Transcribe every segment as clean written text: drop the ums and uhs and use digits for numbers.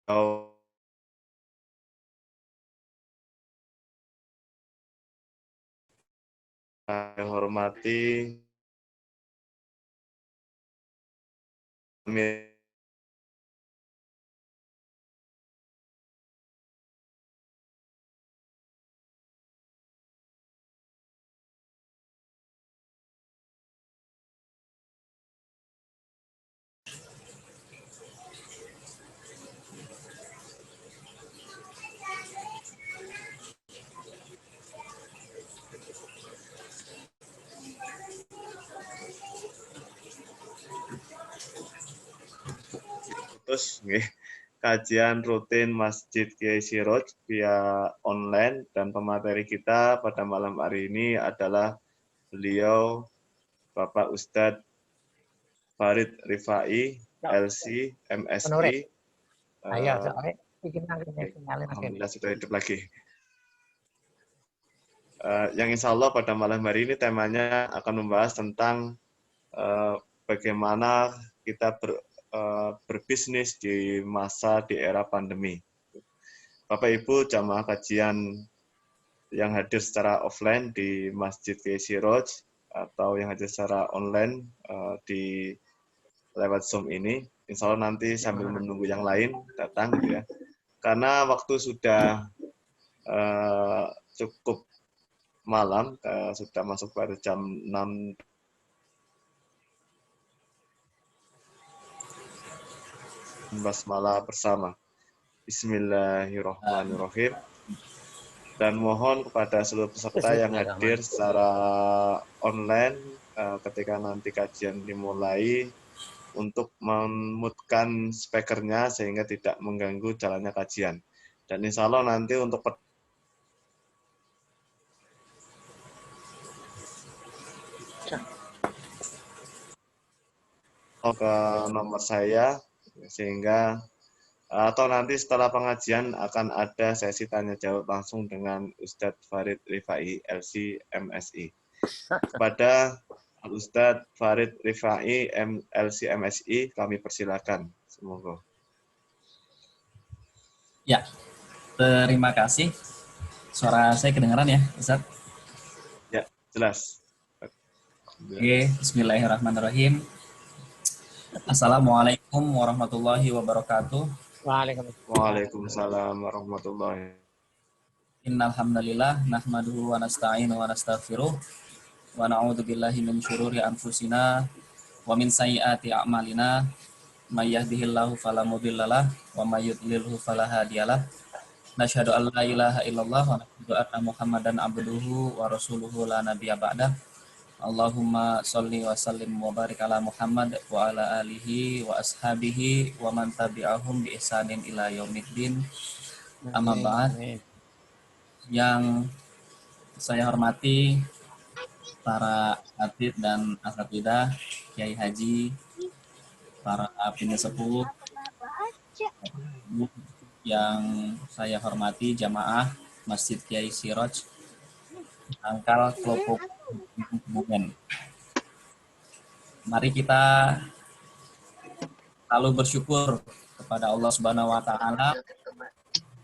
saya hormati kajian rutin Masjid Kiai Siroj via online, dan pemateri kita pada malam hari ini adalah beliau Bapak Ustadz Farid Rifai, LC, MSI. Alhamdulillah sudah hidup lagi. Yang insya Allah pada malam hari ini temanya akan membahas tentang bagaimana kita berbisnis di era pandemi. Bapak Ibu jamaah kajian yang hadir secara offline di Masjid Kiai Siroj atau yang hadir secara online di lewat Zoom ini, insya Allah nanti sambil menunggu yang lain datang gitu ya. Karena waktu sudah cukup malam, sudah masuk pada jam 6 basmalah bersama. Bismillahirrahmanirrahim. Dan mohon kepada seluruh peserta yang hadir secara online ketika nanti kajian dimulai untuk memutkan speakernya sehingga tidak mengganggu jalannya kajian. Dan insya Allah nanti untuk ke nomor saya, sehingga atau nanti setelah pengajian akan ada sesi tanya jawab langsung dengan Ustadz Farid Rifai, LC, MSI. Kepada Ustadz Farid Rifai, LC, MSI, kami persilakan. Semoga. Ya, terima kasih. Suara saya kedengaran ya, Ustadz? Ya, jelas. Oke, bismillahirrahmanirrahim. Assalamualaikum warahmatullahi wabarakatuh. Waalaikumsalam warahmatullahi wabarakatuh. Innal hamdalillah nahmaduhu wa nasta'inu wa nastaghfiruh wa na'udzu billahi min syururi anfusina wa min sayyiati a'malina may yahdihillahu fala mudhillalah wa may yudlilhu fala hadiyalah. Nasyhadu an la ilaha illallah wa nasyhadu anna Muhammadan abduhu wa rasuluhu la nabiyya ba'dah. Allahumma sholli wa sallim wa barik ala Muhammad wa ala alihi wa ashabihi wa man tabi'ahum bi ihsanin ila yaumiddin. Amma ba'd. Yang saya hormati para atlet dan asatidzah, Kiai Haji, para pimpinan sepuh, yang saya hormati jamaah Masjid Kiai Siroj, Angkal Kelopok Kebumen. Mari kita selalu bersyukur kepada Allah Subhanahu wa taala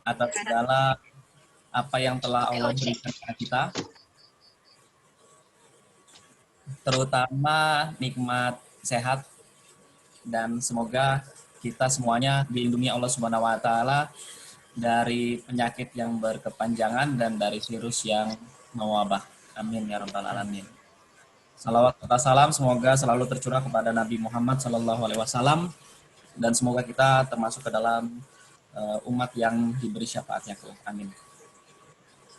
atas segala apa yang telah Allah berikan kepada kita, terutama nikmat sehat, dan semoga kita semuanya dilindungi Allah Subhanahu wa taala dari penyakit yang berkepanjangan dan dari virus yang mewabah. Amin ya rabbal alamin. Salawat serta salam semoga selalu tercurah kepada Nabi Muhammad SAW, dan semoga kita termasuk ke dalam umat yang diberi syafaatnya. Amin.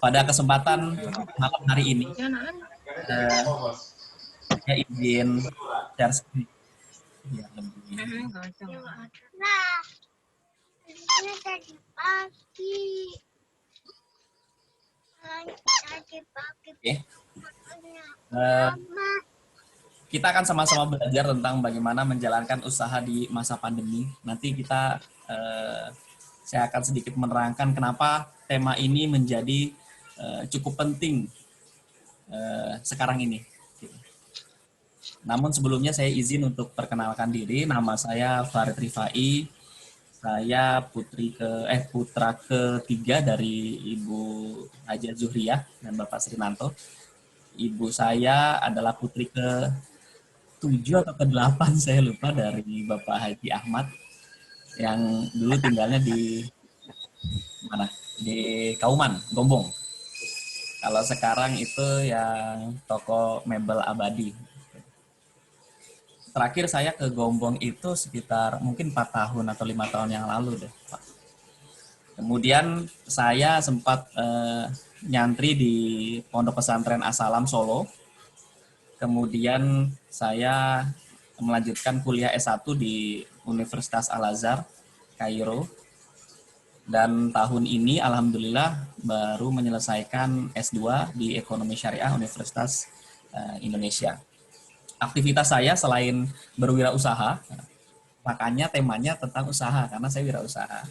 Pada kesempatan malam hari ini, saya izin share screen. Ya, Oke. Kita akan sama-sama belajar tentang bagaimana menjalankan usaha di masa pandemi. Nanti saya akan sedikit menerangkan kenapa tema ini menjadi cukup penting sekarang ini. Namun sebelumnya saya izin untuk perkenalkan diri. Nama saya Farid Rifai. Saya putra ketiga dari Ibu Haja Zuhriyah dan Bapak Srinanto. Ibu saya adalah putri ke-7 atau ke-8, saya lupa, dari Bapak Haji Ahmad yang dulu tinggalnya di mana? Di Kauman, Gombong. Kalau sekarang itu yang toko mebel Abadi. Terakhir saya ke Gombong itu sekitar mungkin 4 tahun atau 5 tahun yang lalu deh, Pak. Kemudian saya sempat nyantri di Pondok Pesantren As-Salam Solo. Kemudian saya melanjutkan kuliah S1 di Universitas Al-Azhar, Kairo. Dan tahun ini alhamdulillah baru menyelesaikan S2 di Ekonomi Syariah Universitas Indonesia. Aktivitas saya selain berwirausaha, makanya temanya tentang usaha karena saya wirausaha.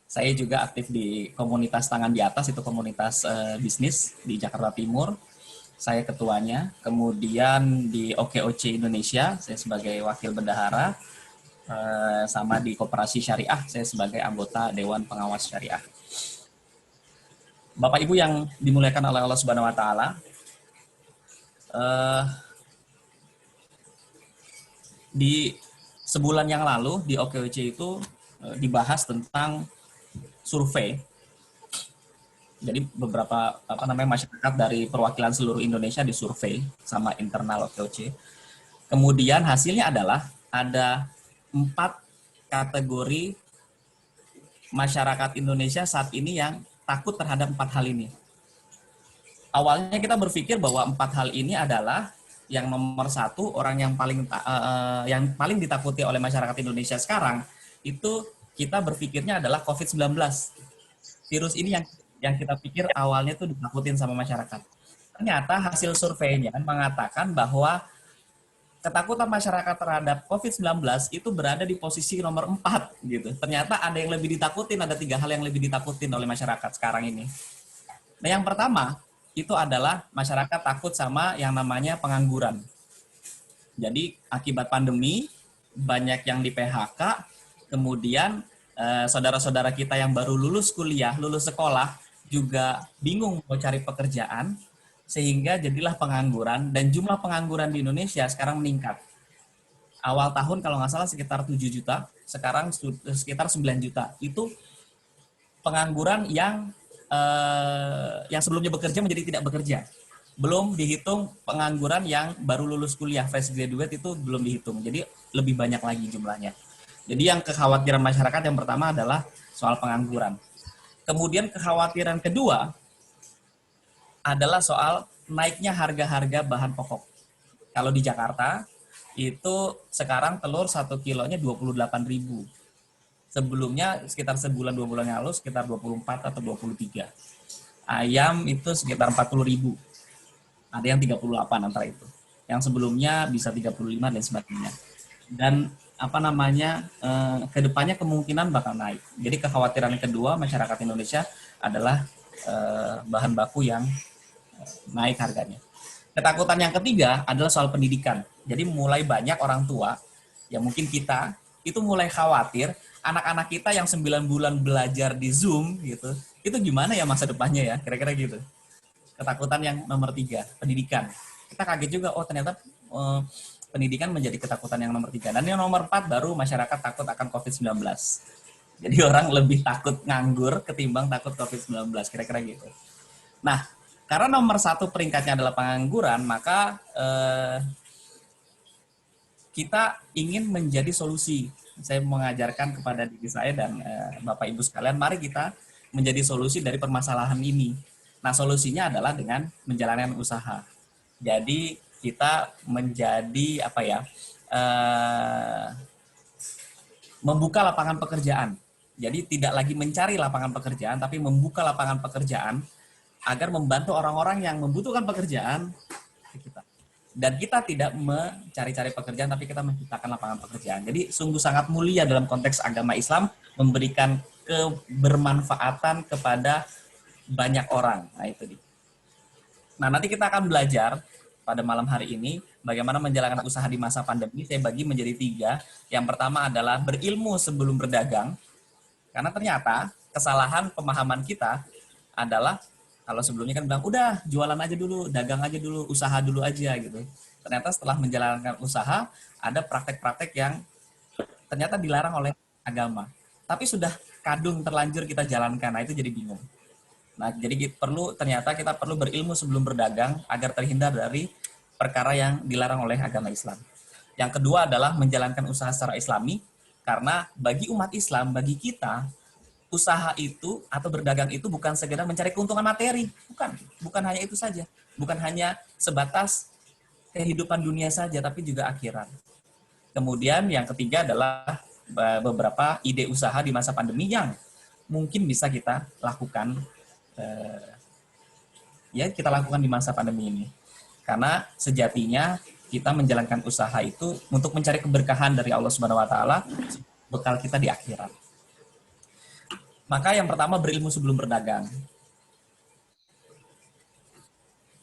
Saya juga aktif di komunitas Tangan di Atas, itu komunitas bisnis di Jakarta Timur. Saya ketuanya. Kemudian di OKOC Indonesia, saya sebagai wakil bendahara. Sama di Koperasi Syariah, saya sebagai anggota Dewan Pengawas Syariah. Bapak Ibu yang dimuliakan oleh Allah Subhanahu Wa Taala, di sebulan yang lalu di OKOC itu dibahas tentang survei. Jadi beberapa masyarakat dari perwakilan seluruh Indonesia disurvei sama internal OKOC. Kemudian hasilnya adalah ada 4 kategori masyarakat Indonesia saat ini yang takut terhadap 4 hal ini. Awalnya kita berpikir bahwa 4 hal ini adalah yang nomor 1, orang yang paling ditakuti oleh masyarakat Indonesia sekarang itu kita berpikirnya adalah COVID-19. Virus ini yang kita pikir awalnya tuh ditakutin sama masyarakat. Ternyata hasil surveinya mengatakan bahwa ketakutan masyarakat terhadap COVID-19 itu berada di posisi nomor 4 gitu. Ternyata ada yang lebih ditakutin, ada 3 hal yang lebih ditakutin oleh masyarakat sekarang ini. Nah, yang pertama itu adalah masyarakat takut sama yang namanya pengangguran. Jadi akibat pandemi banyak yang di PHK, kemudian saudara-saudara kita yang baru lulus kuliah, lulus sekolah juga bingung mau cari pekerjaan, sehingga jadilah pengangguran, dan jumlah pengangguran di Indonesia sekarang meningkat. Awal tahun kalau nggak salah sekitar 7 juta, sekarang sekitar 9 juta. Itu pengangguran yang sebelumnya bekerja menjadi tidak bekerja. Belum dihitung pengangguran yang baru lulus kuliah, fresh graduate itu belum dihitung. Jadi lebih banyak lagi jumlahnya. Jadi yang kekhawatiran masyarakat yang pertama adalah soal pengangguran. Kemudian kekhawatiran kedua adalah soal naiknya harga-harga bahan pokok. Kalau di Jakarta, itu sekarang telur 1 kilonya 28.000. Sebelumnya sekitar sebulan 2 bulan yang lalu sekitar 24 atau 23. Ayam itu sekitar 40.000. Ada yang 38 antara itu. Yang sebelumnya bisa 35 dan sebagainya. Dan kedepannya kemungkinan bakal naik. Jadi kekhawatiran yang kedua masyarakat Indonesia adalah bahan baku yang naik harganya. Ketakutan yang ketiga adalah soal pendidikan. Jadi mulai banyak orang tua, ya mungkin kita, itu mulai khawatir anak-anak kita yang 9 bulan belajar di Zoom gitu, itu gimana ya masa depannya ya, kira-kira gitu. Ketakutan yang nomor 3, pendidikan. Kita kaget juga, oh ternyata pendidikan menjadi ketakutan yang nomor 3. Dan yang nomor 4 baru masyarakat takut akan COVID-19. Jadi orang lebih takut nganggur ketimbang takut COVID-19, kira-kira gitu. Nah, karena nomor 1 peringkatnya adalah pengangguran, maka kita ingin menjadi solusi. Saya mengajarkan kepada diri saya dan Bapak Ibu sekalian, mari kita menjadi solusi dari permasalahan ini. Nah, solusinya adalah dengan menjalankan usaha. Jadi kita menjadi membuka lapangan pekerjaan. Jadi tidak lagi mencari lapangan pekerjaan, tapi membuka lapangan pekerjaan agar membantu orang-orang yang membutuhkan pekerjaan ke kita. Dan kita tidak mencari-cari pekerjaan, tapi kita menciptakan lapangan pekerjaan. Jadi sungguh sangat mulia dalam konteks agama Islam memberikan kebermanfaatan kepada banyak orang. Nah itu dia. Nah nanti kita akan belajar pada malam hari ini bagaimana menjalankan usaha di masa pandemi. Saya bagi menjadi 3. Yang pertama adalah berilmu sebelum berdagang. Karena ternyata kesalahan pemahaman kita adalah kalau sebelumnya kan bilang udah jualan aja dulu, dagang aja dulu, usaha dulu aja gitu. Ternyata setelah menjalankan usaha ada praktek-praktek yang ternyata dilarang oleh agama. Tapi sudah kadung terlanjur kita jalankan, nah itu jadi bingung. Nah, jadi ternyata kita perlu berilmu sebelum berdagang agar terhindar dari perkara yang dilarang oleh agama Islam. Yang kedua adalah menjalankan usaha secara Islami, karena bagi umat Islam, bagi kita, usaha itu atau berdagang itu bukan sekedar mencari keuntungan materi, bukan hanya itu saja, bukan hanya sebatas kehidupan dunia saja, tapi juga akhirat. Kemudian yang ketiga adalah beberapa ide usaha di masa pandemi yang mungkin bisa kita lakukan kita lakukan di masa pandemi ini. Karena sejatinya kita menjalankan usaha itu untuk mencari keberkahan dari Allah Subhanahu wa taala, bekal kita di akhirat. Maka yang pertama berilmu sebelum berdagang.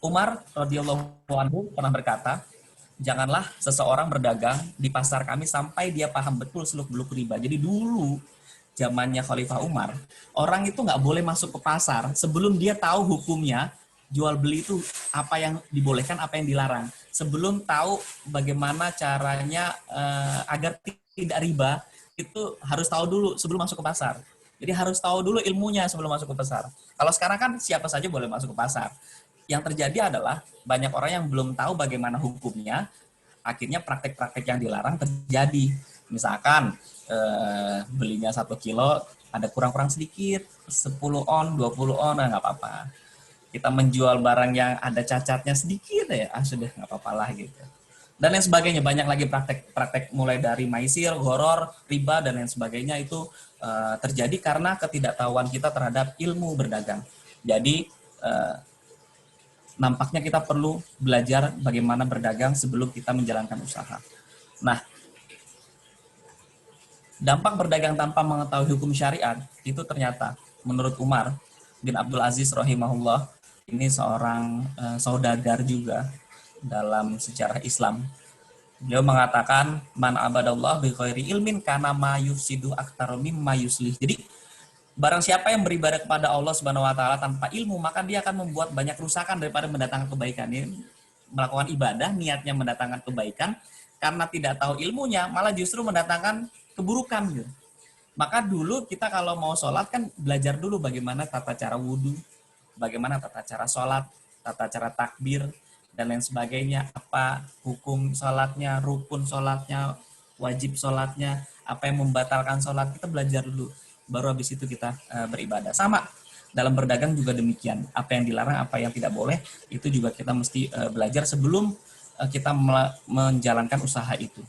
Umar radhiyallahu anhu pernah berkata, janganlah seseorang berdagang di pasar kami sampai dia paham betul seluk-beluk riba. Jadi dulu zamannya Khalifah Umar, orang itu nggak boleh masuk ke pasar sebelum dia tahu hukumnya jual beli itu apa yang dibolehkan, apa yang dilarang. Sebelum tahu bagaimana caranya agar tidak riba, itu harus tahu dulu sebelum masuk ke pasar. Jadi harus tahu dulu ilmunya sebelum masuk ke pasar. Kalau sekarang kan siapa saja boleh masuk ke pasar. Yang terjadi adalah banyak orang yang belum tahu bagaimana hukumnya, akhirnya praktek-praktek yang dilarang terjadi. Misalkan belinya 1 kilo ada kurang-kurang sedikit, 10 on, 20 on, nggak apa-apa. Kita menjual barang yang ada cacatnya sedikit ya, sudah nggak apa-apa lah gitu. Dan lain sebagainya, banyak lagi praktek mulai dari maisir, horor, riba dan lain sebagainya itu terjadi karena ketidaktahuan kita terhadap ilmu berdagang. Jadi nampaknya kita perlu belajar bagaimana berdagang sebelum kita menjalankan usaha. Nah, dampak berdagang tanpa mengetahui hukum syariat itu ternyata menurut Umar bin Abdul Aziz rahimahullah, ini seorang saudagar juga dalam sejarah Islam. Beliau mengatakan man abadallah bi ghairi ilmin kana ma yufsidu aktsara mimma yuslih. Jadi barang siapa yang beribadah kepada Allah Subhanahu wa taala tanpa ilmu, maka dia akan membuat banyak kerusakan daripada mendatangkan kebaikan. Ini melakukan ibadah niatnya mendatangkan kebaikan, karena tidak tahu ilmunya malah justru mendatangkan keburukan gitu. Maka dulu kita kalau mau sholat kan belajar dulu bagaimana tata cara wudhu, bagaimana tata cara sholat, tata cara takbir, dan lain sebagainya, apa hukum sholatnya, rukun sholatnya, wajib sholatnya, apa yang membatalkan sholat, kita belajar dulu. Baru habis itu kita beribadah. Sama, dalam berdagang juga demikian. Apa yang dilarang, apa yang tidak boleh, itu juga kita mesti belajar sebelum kita menjalankan usaha itu.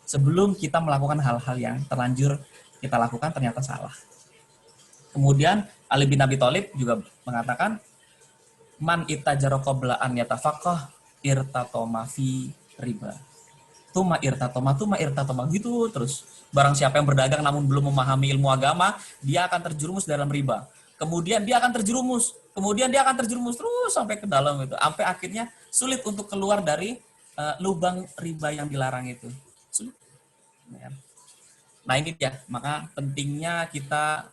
Sebelum kita melakukan hal-hal yang terlanjur kita lakukan ternyata salah. Kemudian Ali bin Abi Thalib juga mengatakan, man itajara qabla an yatafaqqah irtatoma fi riba. Tuma irtatoma gitu terus. Barang siapa yang berdagang namun belum memahami ilmu agama, dia akan terjerumus dalam riba. Kemudian dia akan terjerumus terus sampai ke dalam itu, sampai akhirnya sulit untuk keluar dari lubang riba yang dilarang itu. Sulit. Nah ini dia, maka pentingnya kita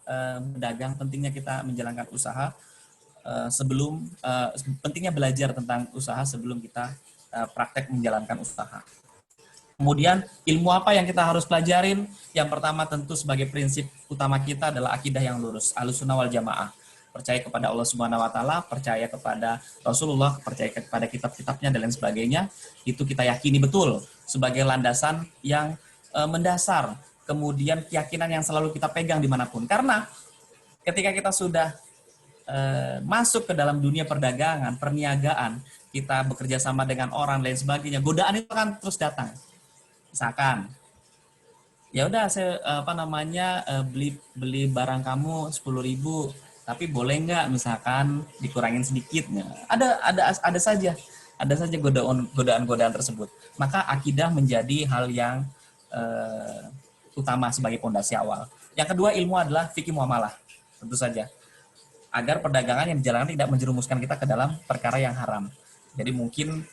berdagang, pentingnya kita menjalankan usaha pentingnya belajar tentang usaha sebelum kita praktek menjalankan usaha. Kemudian ilmu apa yang kita harus pelajarin? Yang pertama tentu sebagai prinsip utama kita adalah akidah yang lurus, Ahlussunnah wal Jamaah. Percaya kepada Allah Subhanahu wa taala, percaya kepada Rasulullah, percaya kepada kitab-kitabnya dan lain sebagainya. Itu kita yakini betul sebagai landasan yang mendasar. Kemudian keyakinan yang selalu kita pegang dimanapun. Karena ketika kita sudah masuk ke dalam dunia perdagangan, perniagaan, kita bekerja sama dengan orang lain sebagainya, godaan itu akan terus datang. Misalkan, ya udah saya beli barang kamu 10.000, tapi boleh nggak misalkan dikurangin sedikit? Ada saja godaan tersebut. Maka akidah menjadi hal yang utama sebagai pondasi awal. Yang kedua, ilmu adalah fikih muamalah, tentu saja, agar perdagangan yang dijalankan tidak menjerumuskan kita ke dalam perkara yang haram. Jadi mungkin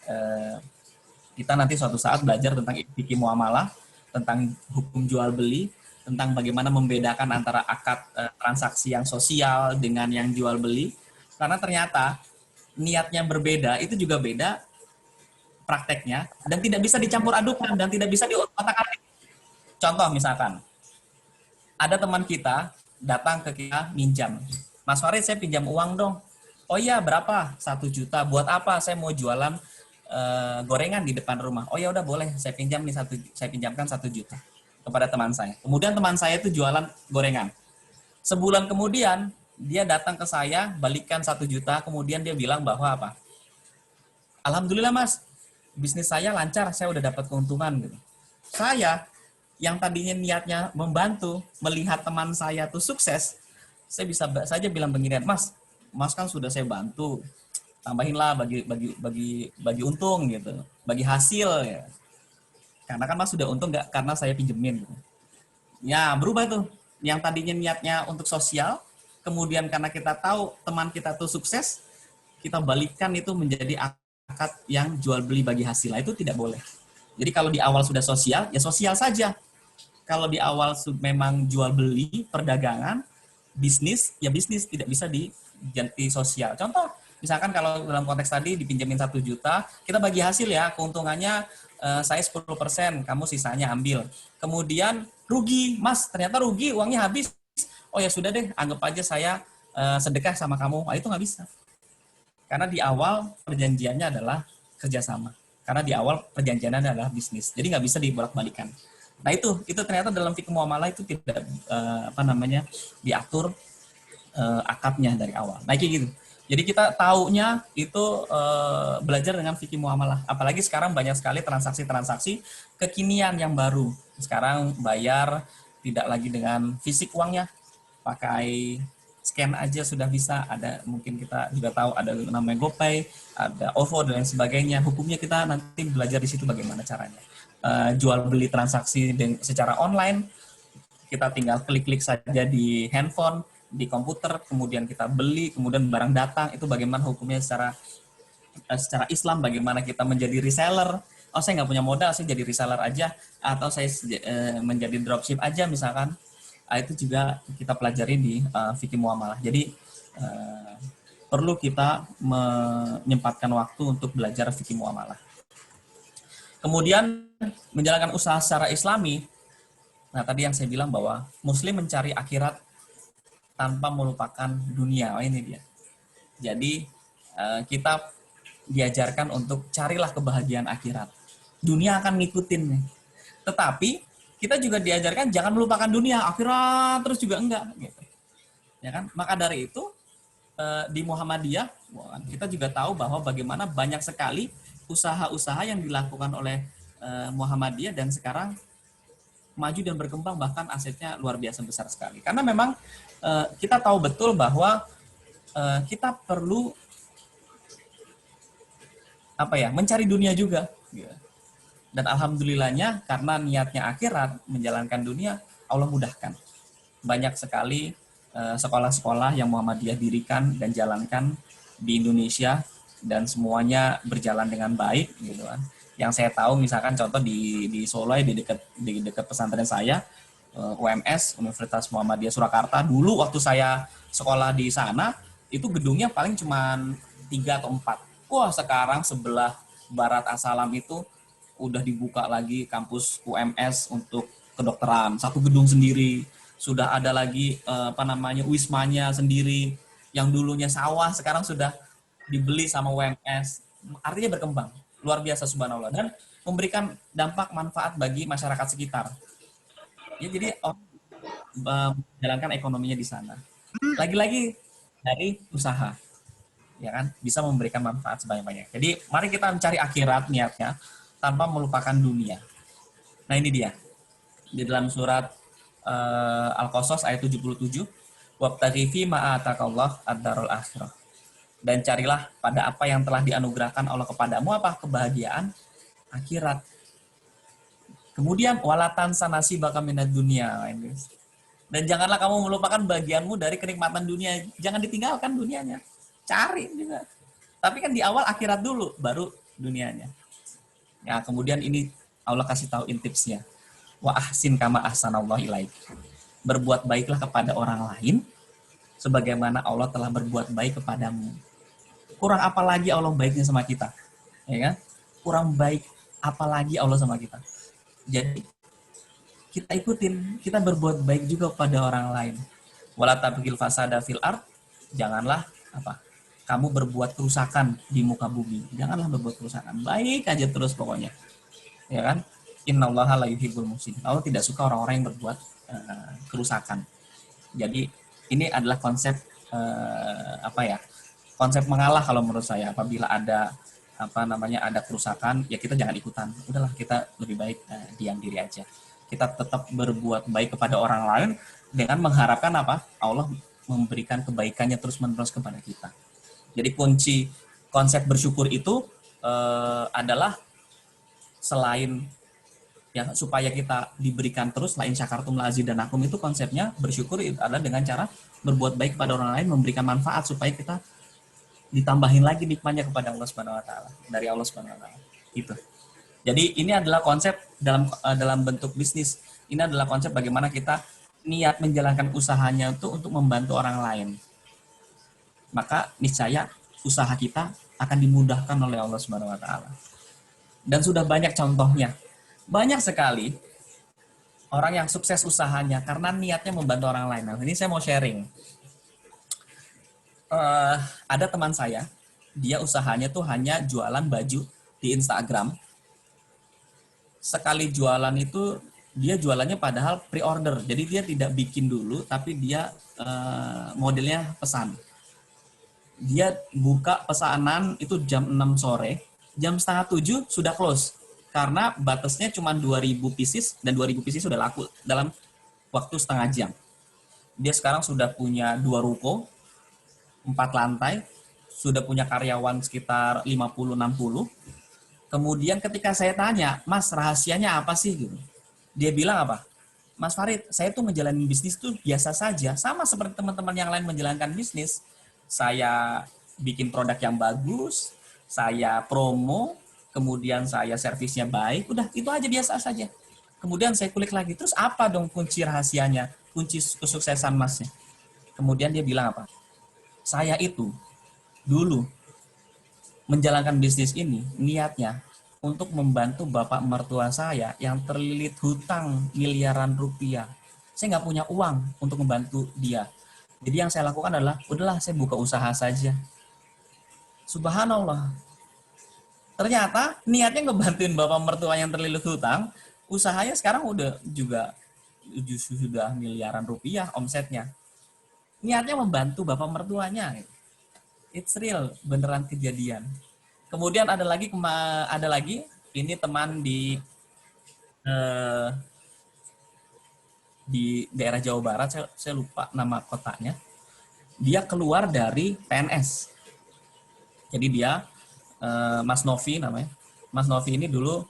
kita nanti suatu saat belajar tentang fikih muamalah, tentang hukum jual beli, tentang bagaimana membedakan antara akad transaksi yang sosial dengan yang jual beli. Karena ternyata niatnya berbeda, itu juga beda prakteknya, dan tidak bisa dicampur adukan, dan tidak bisa diotak-atik. Contoh misalkan, ada teman kita datang ke kita minjam. Mas Farid, saya pinjam uang dong. Oh iya, berapa? 1 juta. Buat apa? Saya mau jualan gorengan di depan rumah. Oh ya udah boleh, saya pinjam nih saya pinjamkan 1 juta kepada teman saya. Kemudian teman saya itu jualan gorengan. Sebulan kemudian dia datang ke saya, balikan 1 juta. Kemudian dia bilang bahwa apa? Alhamdulillah mas, bisnis saya lancar, saya udah dapat keuntungan gitu. Saya yang tadinya niatnya membantu, melihat teman saya tuh sukses, saya bisa saja bilang begini, mas kan sudah saya bantu, tambahinlah bagi untung gitu, bagi hasil ya. Karena kan mas sudah untung nggak karena saya pinjemin. Gitu. Ya berubah tuh, yang tadinya niatnya untuk sosial, kemudian karena kita tahu teman kita tuh sukses, kita balikan itu menjadi akad yang jual beli bagi hasil. Itu tidak boleh. Jadi kalau di awal sudah sosial, ya sosial saja. Kalau di awal memang jual beli, perdagangan, bisnis, ya bisnis, tidak bisa diganti sosial. Contoh, misalkan kalau dalam konteks tadi dipinjemin 1 juta, kita bagi hasil ya, keuntungannya saya 10%, kamu sisanya ambil. Kemudian rugi, mas ternyata rugi, uangnya habis. Oh ya sudah deh, anggap aja saya sedekah sama kamu. Itu nggak bisa. Karena di awal perjanjiannya adalah kerjasama. Karena di awal perjanjiannya adalah bisnis. Jadi nggak bisa dibolak-balikan. Nah itu ternyata dalam fikih muamalah itu tidak diatur akadnya dari awal. Nah kayak gitu. Jadi kita taunya itu belajar dengan fikih muamalah. Apalagi sekarang banyak sekali transaksi-transaksi kekinian yang baru. Sekarang bayar tidak lagi dengan fisik uangnya, pakai scan aja sudah bisa. Ada mungkin kita juga tahu ada namanya GoPay, ada OVO dan lain sebagainya. Hukumnya kita nanti belajar di situ bagaimana caranya. Jual beli transaksi secara online, kita tinggal klik-klik saja di handphone, di komputer, kemudian kita beli, kemudian barang datang, itu bagaimana hukumnya secara Islam, bagaimana kita menjadi reseller. Oh saya nggak punya modal, saya jadi reseller aja, atau saya menjadi dropship aja misalkan. Itu juga kita pelajari di fikih muamalah. Jadi perlu kita menyempatkan waktu untuk belajar fikih muamalah. Kemudian menjalankan usaha secara islami. Nah tadi yang saya bilang bahwa muslim mencari akhirat tanpa melupakan dunia. Ini dia. Jadi kita diajarkan untuk carilah kebahagiaan akhirat. Dunia akan ngikutin nih. Tetapi kita juga diajarkan jangan melupakan dunia, akhirat terus juga enggak gitu. Ya kan? Maka dari itu di Muhammadiyah kita juga tahu bahwa bagaimana banyak sekali usaha-usaha yang dilakukan oleh Muhammadiyah dan sekarang maju dan berkembang, bahkan asetnya luar biasa besar sekali. Karena memang kita tahu betul bahwa kita perlu mencari dunia juga. Dan alhamdulillahnya karena niatnya akhirat, menjalankan dunia, Allah mudahkan. Banyak sekali sekolah-sekolah yang Muhammadiyah dirikan dan jalankan di Indonesia, dan semuanya berjalan dengan baik gitu kan. Yang saya tahu misalkan contoh di Solo, di dekat pesantren saya, UMS, Universitas Muhammadiyah Surakarta, dulu waktu saya sekolah di sana itu gedungnya paling cuma 3 atau 4. Wah sekarang sebelah barat Asalam itu udah dibuka lagi kampus UMS untuk kedokteran, 1 gedung sendiri. Sudah ada lagi wismanya sendiri, yang dulunya sawah sekarang sudah dibeli sama UMS. Artinya berkembang luar biasa subhanallah, dan memberikan dampak manfaat bagi masyarakat sekitar. Ya jadi menjalankan ekonominya di sana. Lagi-lagi dari usaha, ya kan, bisa memberikan manfaat sebanyak-banyak. Jadi mari kita mencari akhirat niatnya tanpa melupakan dunia. Nah ini dia di dalam surat Al-Qasas ayat 77, wabtaghi fi ma ataqallah ad-darul akhirah. Dan carilah pada apa yang telah dianugerahkan Allah kepadamu, apa? Kebahagiaan akhirat. Kemudian walatan sanasi baka minad dunia. Dan janganlah kamu melupakan bagianmu dari kenikmatan dunia. Jangan ditinggalkan dunianya. Cari juga. Tapi kan di awal akhirat dulu, baru dunianya. Ya, kemudian ini Allah kasih tahu tipsnya. Wa ahsin kama ahsanallahu ilaik. Berbuat baiklah kepada orang lain sebagaimana Allah telah berbuat baik kepadamu. Kurang apa lagi Allah baiknya sama kita? Ya kan? Kurang baik apa lagi Allah sama kita? Jadi kita ikutin, kita berbuat baik juga pada orang lain. Wala tabghil fasada fil ard, janganlah apa? Kamu berbuat kerusakan di muka bumi. Janganlah berbuat kerusakan. Baik aja terus pokoknya. Ya kan? Innallaha la yuhibbul mufsidin. Allah tidak suka orang-orang yang berbuat kerusakan. Jadi ini adalah konsep apa ya? Konsep mengalah kalau menurut saya. Apabila ada ada kerusakan, ya kita jangan ikutan. Udahlah, kita lebih baik diam diri aja. Kita tetap berbuat baik kepada orang lain dengan mengharapkan apa? Allah memberikan kebaikannya terus-menerus kepada kita. Jadi kunci konsep bersyukur itu adalah selain ya supaya kita diberikan terus, lain syakartum la azidanakum, itu konsepnya bersyukur itu adalah dengan cara berbuat baik kepada orang lain, memberikan manfaat supaya kita ditambahin lagi nikmatnya kepada Allah Subhanahu wa taala, dari Allah Subhanahu wa taala. Itu. Jadi ini adalah konsep dalam bentuk bisnis. Ini adalah konsep bagaimana kita niat menjalankan usahanya itu untuk membantu orang lain. Maka niscaya usaha kita akan dimudahkan oleh Allah Subhanahu wa taala. Dan sudah banyak contohnya. Banyak sekali orang yang sukses usahanya karena niatnya membantu orang lain. Nah, ini saya mau sharing. Ada teman saya, dia usahanya tuh hanya jualan baju di Instagram. Sekali jualan itu dia jualannya padahal pre-order. Jadi dia tidak bikin dulu, tapi dia modelnya pesan. Dia buka pesanan itu jam 6 sore, jam setengah 7 sudah close. Karena batasnya cuma 2.000 pieces, dan 2.000 pieces sudah laku dalam waktu setengah jam. Dia sekarang sudah punya 2 ruko, 4 lantai, sudah punya karyawan sekitar 50-60. Kemudian ketika saya tanya, Mas, rahasianya apa sih? Gitu. Dia bilang apa? Mas Farid, saya tuh menjalani bisnis tuh biasa saja, sama seperti teman-teman yang lain menjalankan bisnis. Saya bikin produk yang bagus, saya promo, kemudian saya servisnya baik, udah itu aja biasa saja. Kemudian saya kulik lagi, terus apa dong kunci rahasianya, kunci kesuksesan Masnya? Kemudian dia bilang apa? Saya itu dulu menjalankan bisnis ini niatnya untuk membantu bapak mertua saya yang terlilit hutang miliaran rupiah. Saya nggak punya uang untuk membantu dia. Jadi yang saya lakukan adalah, udahlah saya buka usaha saja. Subhanallah. Ternyata niatnya ngebantuin bapak mertua yang terlilit hutang, usahanya sekarang sudah miliaran rupiah omsetnya. Niatnya membantu bapak mertuanya. It's real, beneran kejadian. Kemudian ada lagi ini teman di daerah Jawa Barat, saya lupa nama kotanya. Dia keluar dari PNS. Jadi dia Mas Novi namanya. Mas Novi ini dulu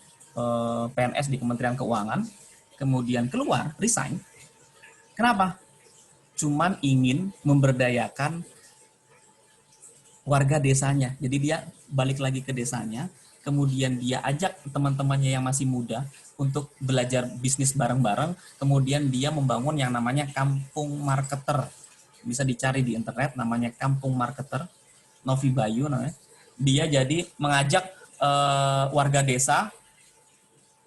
PNS di Kementerian Keuangan, kemudian keluar, resign. Kenapa? Cuman ingin memberdayakan warga desanya. Jadi dia balik lagi ke desanya, kemudian dia ajak teman-temannya yang masih muda untuk belajar bisnis bareng-bareng, kemudian dia membangun yang namanya Kampung Marketer. Bisa dicari di internet, namanya Kampung Marketer, Novi Bayu namanya. Dia jadi mengajak warga desa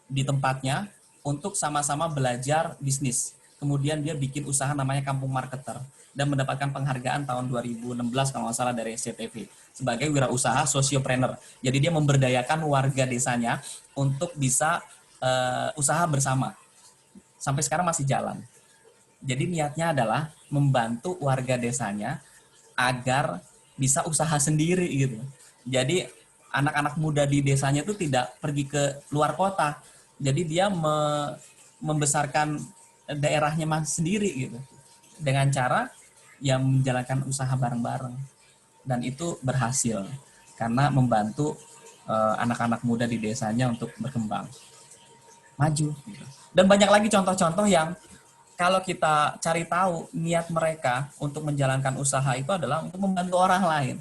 di tempatnya untuk sama-sama belajar bisnis. Kemudian dia bikin usaha namanya Kampung Marketer dan mendapatkan penghargaan tahun 2016 kalau nggak salah dari SCTV sebagai wirausaha sosiopreneur. Jadi dia memberdayakan warga desanya untuk bisa usaha bersama. Sampai sekarang masih jalan. Jadi niatnya adalah membantu warga desanya agar bisa usaha sendiri gitu. Jadi anak-anak muda di desanya itu tidak pergi ke luar kota. Jadi dia membesarkan daerahnya sendiri gitu. Dengan cara yang menjalankan usaha bareng-bareng. Dan itu berhasil karena membantu anak-anak muda di desanya untuk berkembang. Maju. Gitu. Dan banyak lagi contoh-contoh yang kalau kita cari tahu niat mereka untuk menjalankan usaha itu adalah untuk membantu orang lain.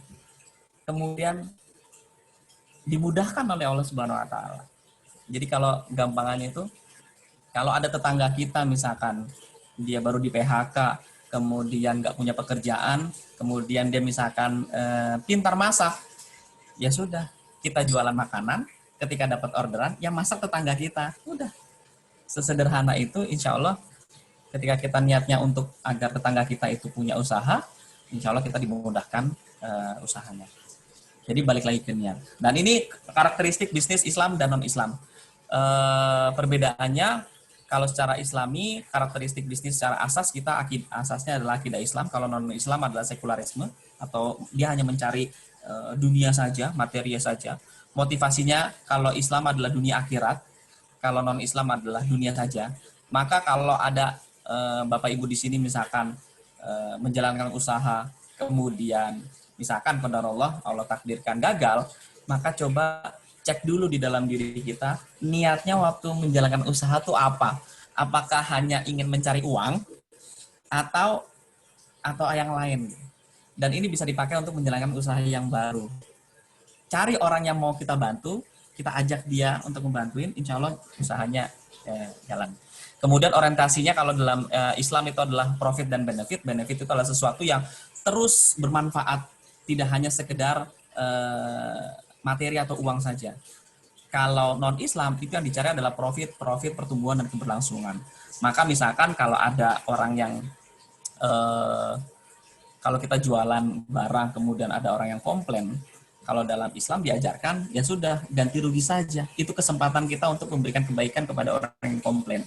Kemudian dimudahkan oleh Allah Subhanahu wa taala. Jadi kalau gampangannya itu, kalau ada tetangga kita misalkan dia baru di PHK, kemudian nggak punya pekerjaan, kemudian dia misalkan pintar masak, ya sudah, kita jualan makanan, ketika dapat orderan, yang masak tetangga kita. Udah, sesederhana itu, insya Allah ketika kita niatnya untuk agar tetangga kita itu punya usaha, insya Allah kita dimudahkan usahanya. Jadi balik lagi ke niat. Dan ini karakteristik bisnis Islam dan non-Islam. Perbedaannya, kalau secara Islami, karakteristik bisnis secara asas kita asasnya adalah akidah Islam. Kalau non-Islam adalah sekularisme, atau dia hanya mencari dunia saja, materi saja. Motivasinya kalau Islam adalah dunia akhirat, kalau non-Islam adalah dunia saja. Maka kalau ada Bapak Ibu di sini misalkan menjalankan usaha, kemudian misalkan qadarullah Allah takdirkan gagal, maka coba cek dulu di dalam diri kita, niatnya waktu menjalankan usaha itu apa? Apakah hanya ingin mencari uang atau yang lain? Dan ini bisa dipakai untuk menjalankan usaha yang baru. Cari orang yang mau kita bantu, kita ajak dia untuk membantuin, insya Allah usahanya jalan. Kemudian orientasinya kalau dalam Islam itu adalah profit dan benefit. Benefit itu adalah sesuatu yang terus bermanfaat, tidak hanya sekedar materi atau uang saja. Kalau non-Islam itu yang dicari adalah profit, pertumbuhan dan keberlangsungan. Maka misalkan kalau ada orang yang kalau kita jualan barang kemudian ada orang yang komplain, kalau dalam Islam diajarkan ya sudah ganti rugi saja. Itu kesempatan kita untuk memberikan kebaikan kepada orang yang komplain.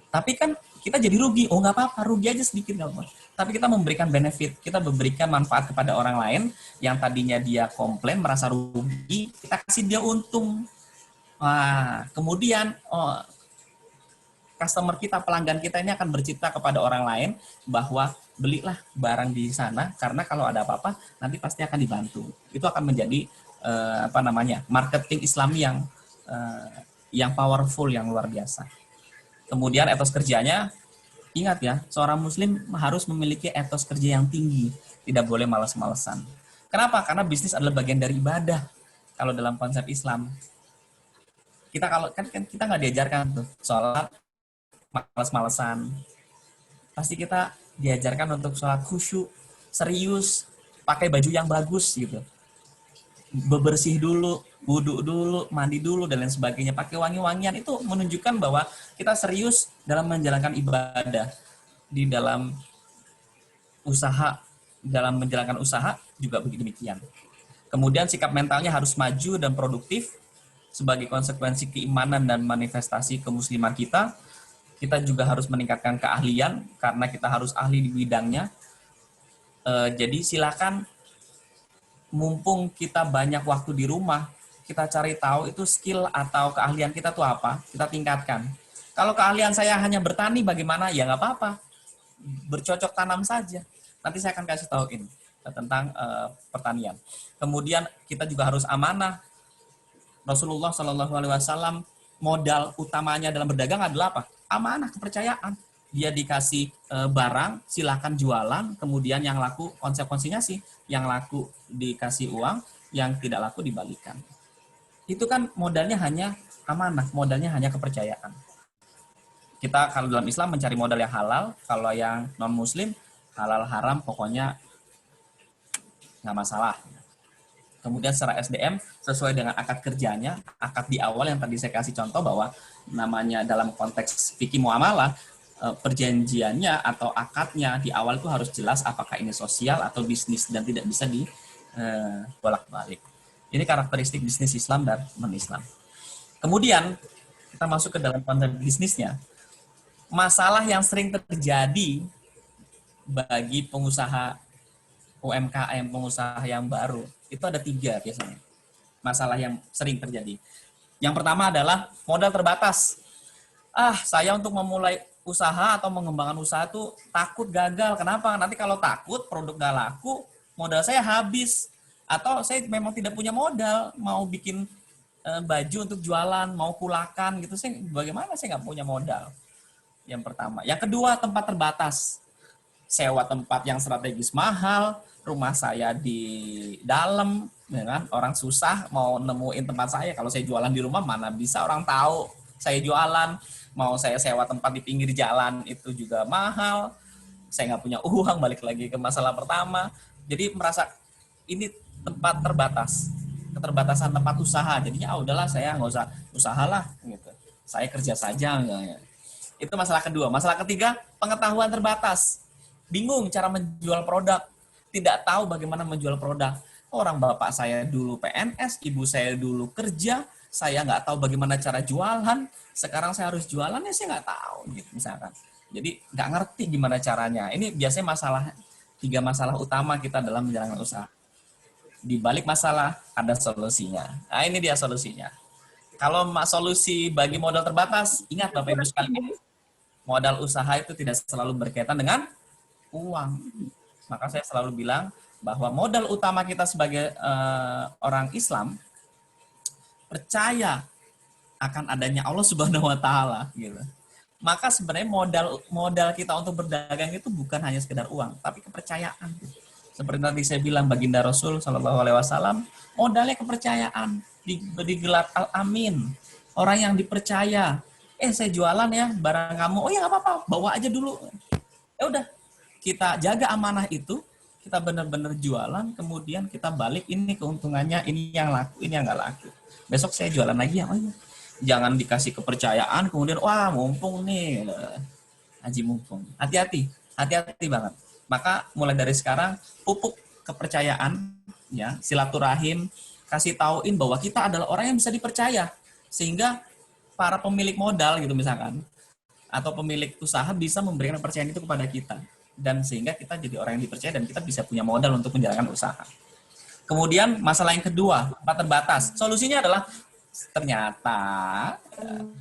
Tapi kan kita jadi rugi, oh nggak apa-apa, rugi aja sedikit nggak apa-apa. Tapi kita memberikan benefit, kita memberikan manfaat kepada orang lain yang tadinya dia komplain, merasa rugi, kita kasih dia untung. Nah, kemudian customer kita, pelanggan kita ini akan bercita kepada orang lain bahwa belilah barang di sana karena kalau ada apa-apa nanti pasti akan dibantu. Itu akan menjadi marketing Islami yang powerful, yang luar biasa. Kemudian etos kerjanya, ingat ya, seorang muslim harus memiliki etos kerja yang tinggi, tidak boleh malas-malesan. Kenapa? Karena bisnis adalah bagian dari ibadah. Kalau dalam konsep Islam, kita kalau kan kita nggak diajarkan tuh sholat malas-malesan. Pasti kita diajarkan untuk sholat khusyuk, serius, pakai baju yang bagus gitu. Bebersih dulu, wudhu dulu, mandi dulu, dan lain sebagainya. Pakai wangi-wangian itu menunjukkan bahwa kita serius dalam menjalankan ibadah. Di dalam usaha, dalam menjalankan usaha juga begitu demikian. Kemudian sikap mentalnya harus maju dan produktif sebagai konsekuensi keimanan dan manifestasi kemusliman kita. Kita juga harus meningkatkan keahlian karena kita harus ahli di bidangnya. Jadi silakan, mumpung kita banyak waktu di rumah, kita cari tahu itu skill atau keahlian kita tuh apa, kita tingkatkan. Kalau keahlian saya hanya bertani, bagaimana? Ya nggak apa-apa, bercocok tanam saja. Nanti saya akan kasih tahuin tentang pertanian. Kemudian kita juga harus amanah. Rasulullah SAW modal utamanya dalam berdagang adalah apa? Amanah, kepercayaan. Dia dikasih barang, silakan jualan, kemudian yang laku konsekuensinya yang laku dikasih uang, yang tidak laku dibalikan. Itu kan modalnya hanya amanah, modalnya hanya kepercayaan. Kita kalau dalam Islam mencari modal yang halal, kalau yang non-muslim halal haram pokoknya nggak masalah. Kemudian secara SDM sesuai dengan akad kerjanya, akad di awal yang tadi saya kasih contoh bahwa namanya dalam konteks fikih muamalah, perjanjiannya atau akadnya di awal itu harus jelas apakah ini sosial atau bisnis dan tidak bisa dibolak-balik. Ini karakteristik bisnis Islam dan non-Islam. Kemudian kita masuk ke dalam konsep bisnisnya. Masalah yang sering terjadi bagi pengusaha UMKM, pengusaha yang baru, itu ada 3 biasanya. Masalah yang sering terjadi. Yang pertama adalah modal terbatas. Saya untuk memulai usaha atau mengembangkan usaha itu takut gagal. Kenapa? Nanti kalau takut, produk nggak laku, modal saya habis. Atau saya memang tidak punya modal, mau bikin baju untuk jualan, mau kulakan gitu. Bagaimana saya nggak punya modal? Yang pertama. Yang kedua, tempat terbatas. Sewa tempat yang strategis mahal, rumah saya di dalam, ya kan? Orang susah mau nemuin tempat saya. Kalau saya jualan di rumah, mana bisa orang tahu. saya jualan, mau saya sewa tempat di pinggir jalan itu juga mahal, saya nggak punya uang, balik lagi ke masalah pertama. Jadi merasa ini tempat terbatas, keterbatasan tempat usaha. Jadinya udahlah saya nggak usah usahalah gitu. Saya kerja saja misalnya. Itu masalah kedua. Masalah ketiga, pengetahuan terbatas. Bingung cara menjual produk. Tidak tahu bagaimana menjual produk. Orang bapak saya dulu PNS, ibu saya dulu kerja, saya nggak tahu bagaimana cara jualan. Sekarang saya harus jualan, ya saya nggak tahu gitu misalkan. Jadi nggak ngerti gimana caranya. Ini biasanya tiga masalah utama kita dalam menjalankan usaha. Di balik masalah ada solusinya. Nah ini dia solusinya. Kalau solusi bagi modal terbatas, ingat Bapak Ibu sekalian, modal usaha itu tidak selalu berkaitan dengan uang. Maka saya selalu bilang bahwa modal utama kita sebagai orang Islam percaya akan adanya Allah Subhanahu wa taala gitu. Maka sebenarnya modal kita untuk berdagang itu bukan hanya sekedar uang, tapi kepercayaan. Seperti tadi saya bilang, baginda Rasul Shallallahu Alaihi Wasallam, modalnya kepercayaan, digelar Al-Amin, orang yang dipercaya. Saya jualan ya barang kamu, oh ya nggak apa-apa, bawa aja dulu. Ya udah, kita jaga amanah itu, kita benar-benar jualan, kemudian kita balik, ini keuntungannya, ini yang laku, ini yang nggak laku. Besok saya jualan lagi ya, oh iya. Jangan dikasih kepercayaan, kemudian wah mumpung nih, haji mumpung. Hati-hati banget. Maka mulai dari sekarang pupuk kepercayaan, ya silaturahim, kasih tauin bahwa kita adalah orang yang bisa dipercaya, sehingga para pemilik modal gitu misalkan, atau pemilik usaha bisa memberikan kepercayaan itu kepada kita, dan sehingga kita jadi orang yang dipercaya dan kita bisa punya modal untuk menjalankan usaha. Kemudian masalah yang kedua, tempat terbatas. Solusinya adalah ternyata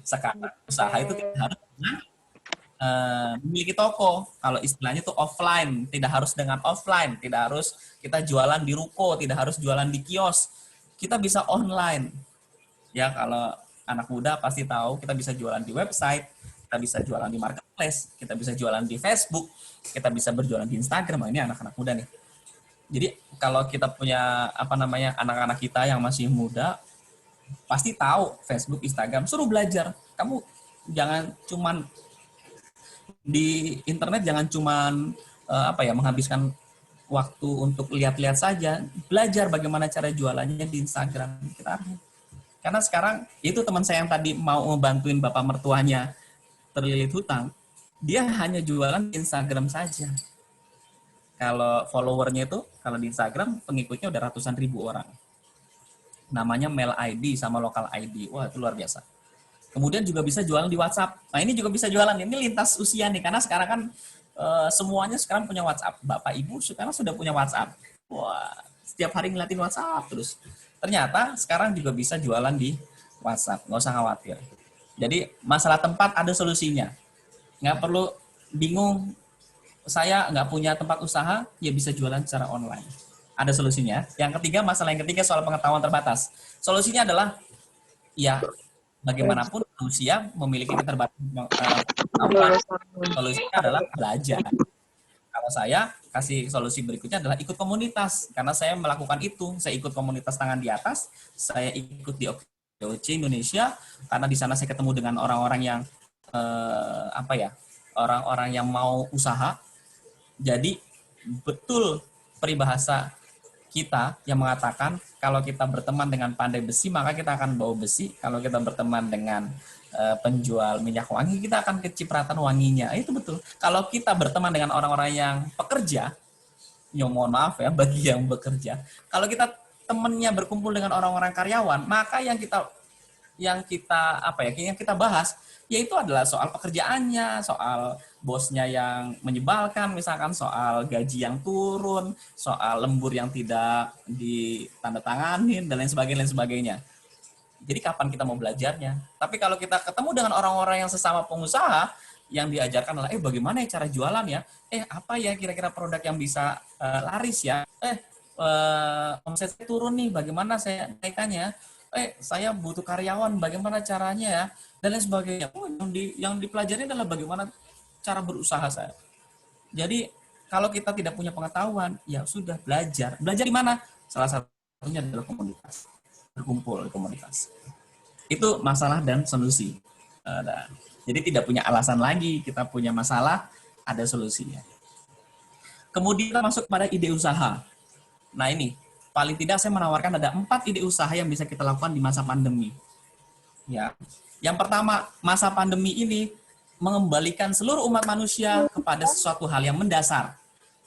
sekarang usaha itu tidak harus memiliki toko. Kalau istilahnya itu offline, tidak harus dengan offline, tidak harus kita jualan di ruko, tidak harus jualan di kios. Kita bisa online. Ya, kalau anak muda pasti tahu kita bisa jualan di website, kita bisa jualan di marketplace, kita bisa jualan di Facebook, kita bisa berjualan di Instagram. Ini anak-anak muda nih. Jadi kalau kita punya anak-anak kita yang masih muda, pasti tahu Facebook, Instagram, suruh belajar. Kamu jangan cuman di internet, jangan cuman menghabiskan waktu untuk lihat-lihat saja. Belajar bagaimana cara jualannya di Instagram. Karena sekarang itu teman saya yang tadi mau ngebantuin bapak mertuanya terlilit hutang, dia hanya jualan di Instagram saja. Kalau followernya itu, kalau di Instagram pengikutnya udah ratusan ribu orang. Namanya mail ID sama lokal ID. Wah, itu luar biasa. Kemudian juga bisa jualan di WhatsApp. Nah, ini juga bisa jualan. Ini lintas usia nih, karena sekarang kan semuanya sekarang punya WhatsApp. Bapak Ibu sekarang sudah punya WhatsApp. Wah, setiap hari ngeliatin WhatsApp terus. Ternyata sekarang juga bisa jualan di WhatsApp. Nggak usah khawatir. Jadi masalah tempat ada solusinya. Nggak perlu bingung, saya nggak punya tempat usaha, ya bisa jualan secara online. Ada solusinya. Yang ketiga, masalah yang ketiga soal pengetahuan terbatas. Solusinya adalah, ya bagaimanapun manusia memiliki keterbatasan pengetahuan. Solusinya adalah belajar. Kalau saya kasih solusi berikutnya adalah ikut komunitas. Karena saya melakukan itu, saya ikut komunitas tangan di atas, saya ikut di OC Indonesia, karena di sana saya ketemu dengan orang-orang yang orang-orang yang mau usaha. Jadi betul peribahasa kita yang mengatakan kalau kita berteman dengan pandai besi, maka kita akan bawa besi. Kalau kita berteman dengan penjual minyak wangi, kita akan kecipratan wanginya. Itu betul. Kalau kita berteman dengan orang-orang yang pekerja, mohon maaf ya bagi yang bekerja, kalau kita temennya berkumpul dengan orang-orang karyawan, maka yang kita bahas yaitu adalah soal pekerjaannya, soal bosnya yang menyebalkan, misalkan soal gaji yang turun, soal lembur yang tidak ditandatanganin, dan lain sebagainya. Jadi kapan kita mau belajarnya? Tapi kalau kita ketemu dengan orang-orang yang sesama pengusaha, yang diajarkan adalah, bagaimana cara jualan ya? Apa ya kira-kira produk yang bisa laris ya? Omset saya turun nih, bagaimana saya naikkannya? Saya butuh karyawan, bagaimana caranya ya? Dan lain sebagainya. Yang dipelajari adalah bagaimana cara berusaha saya. Jadi kalau kita tidak punya pengetahuan, ya sudah belajar. Belajar di mana? Salah satunya adalah komunitas. Berkumpul di komunitas. Itu masalah dan solusi. Nah, jadi tidak punya alasan lagi, kita punya masalah, ada solusinya. Kemudian kita masuk pada ide usaha. Nah ini, paling tidak saya menawarkan ada 4 ide usaha yang bisa kita lakukan di masa pandemi. Ya, yang pertama, masa pandemi ini mengembalikan seluruh umat manusia kepada sesuatu hal yang mendasar.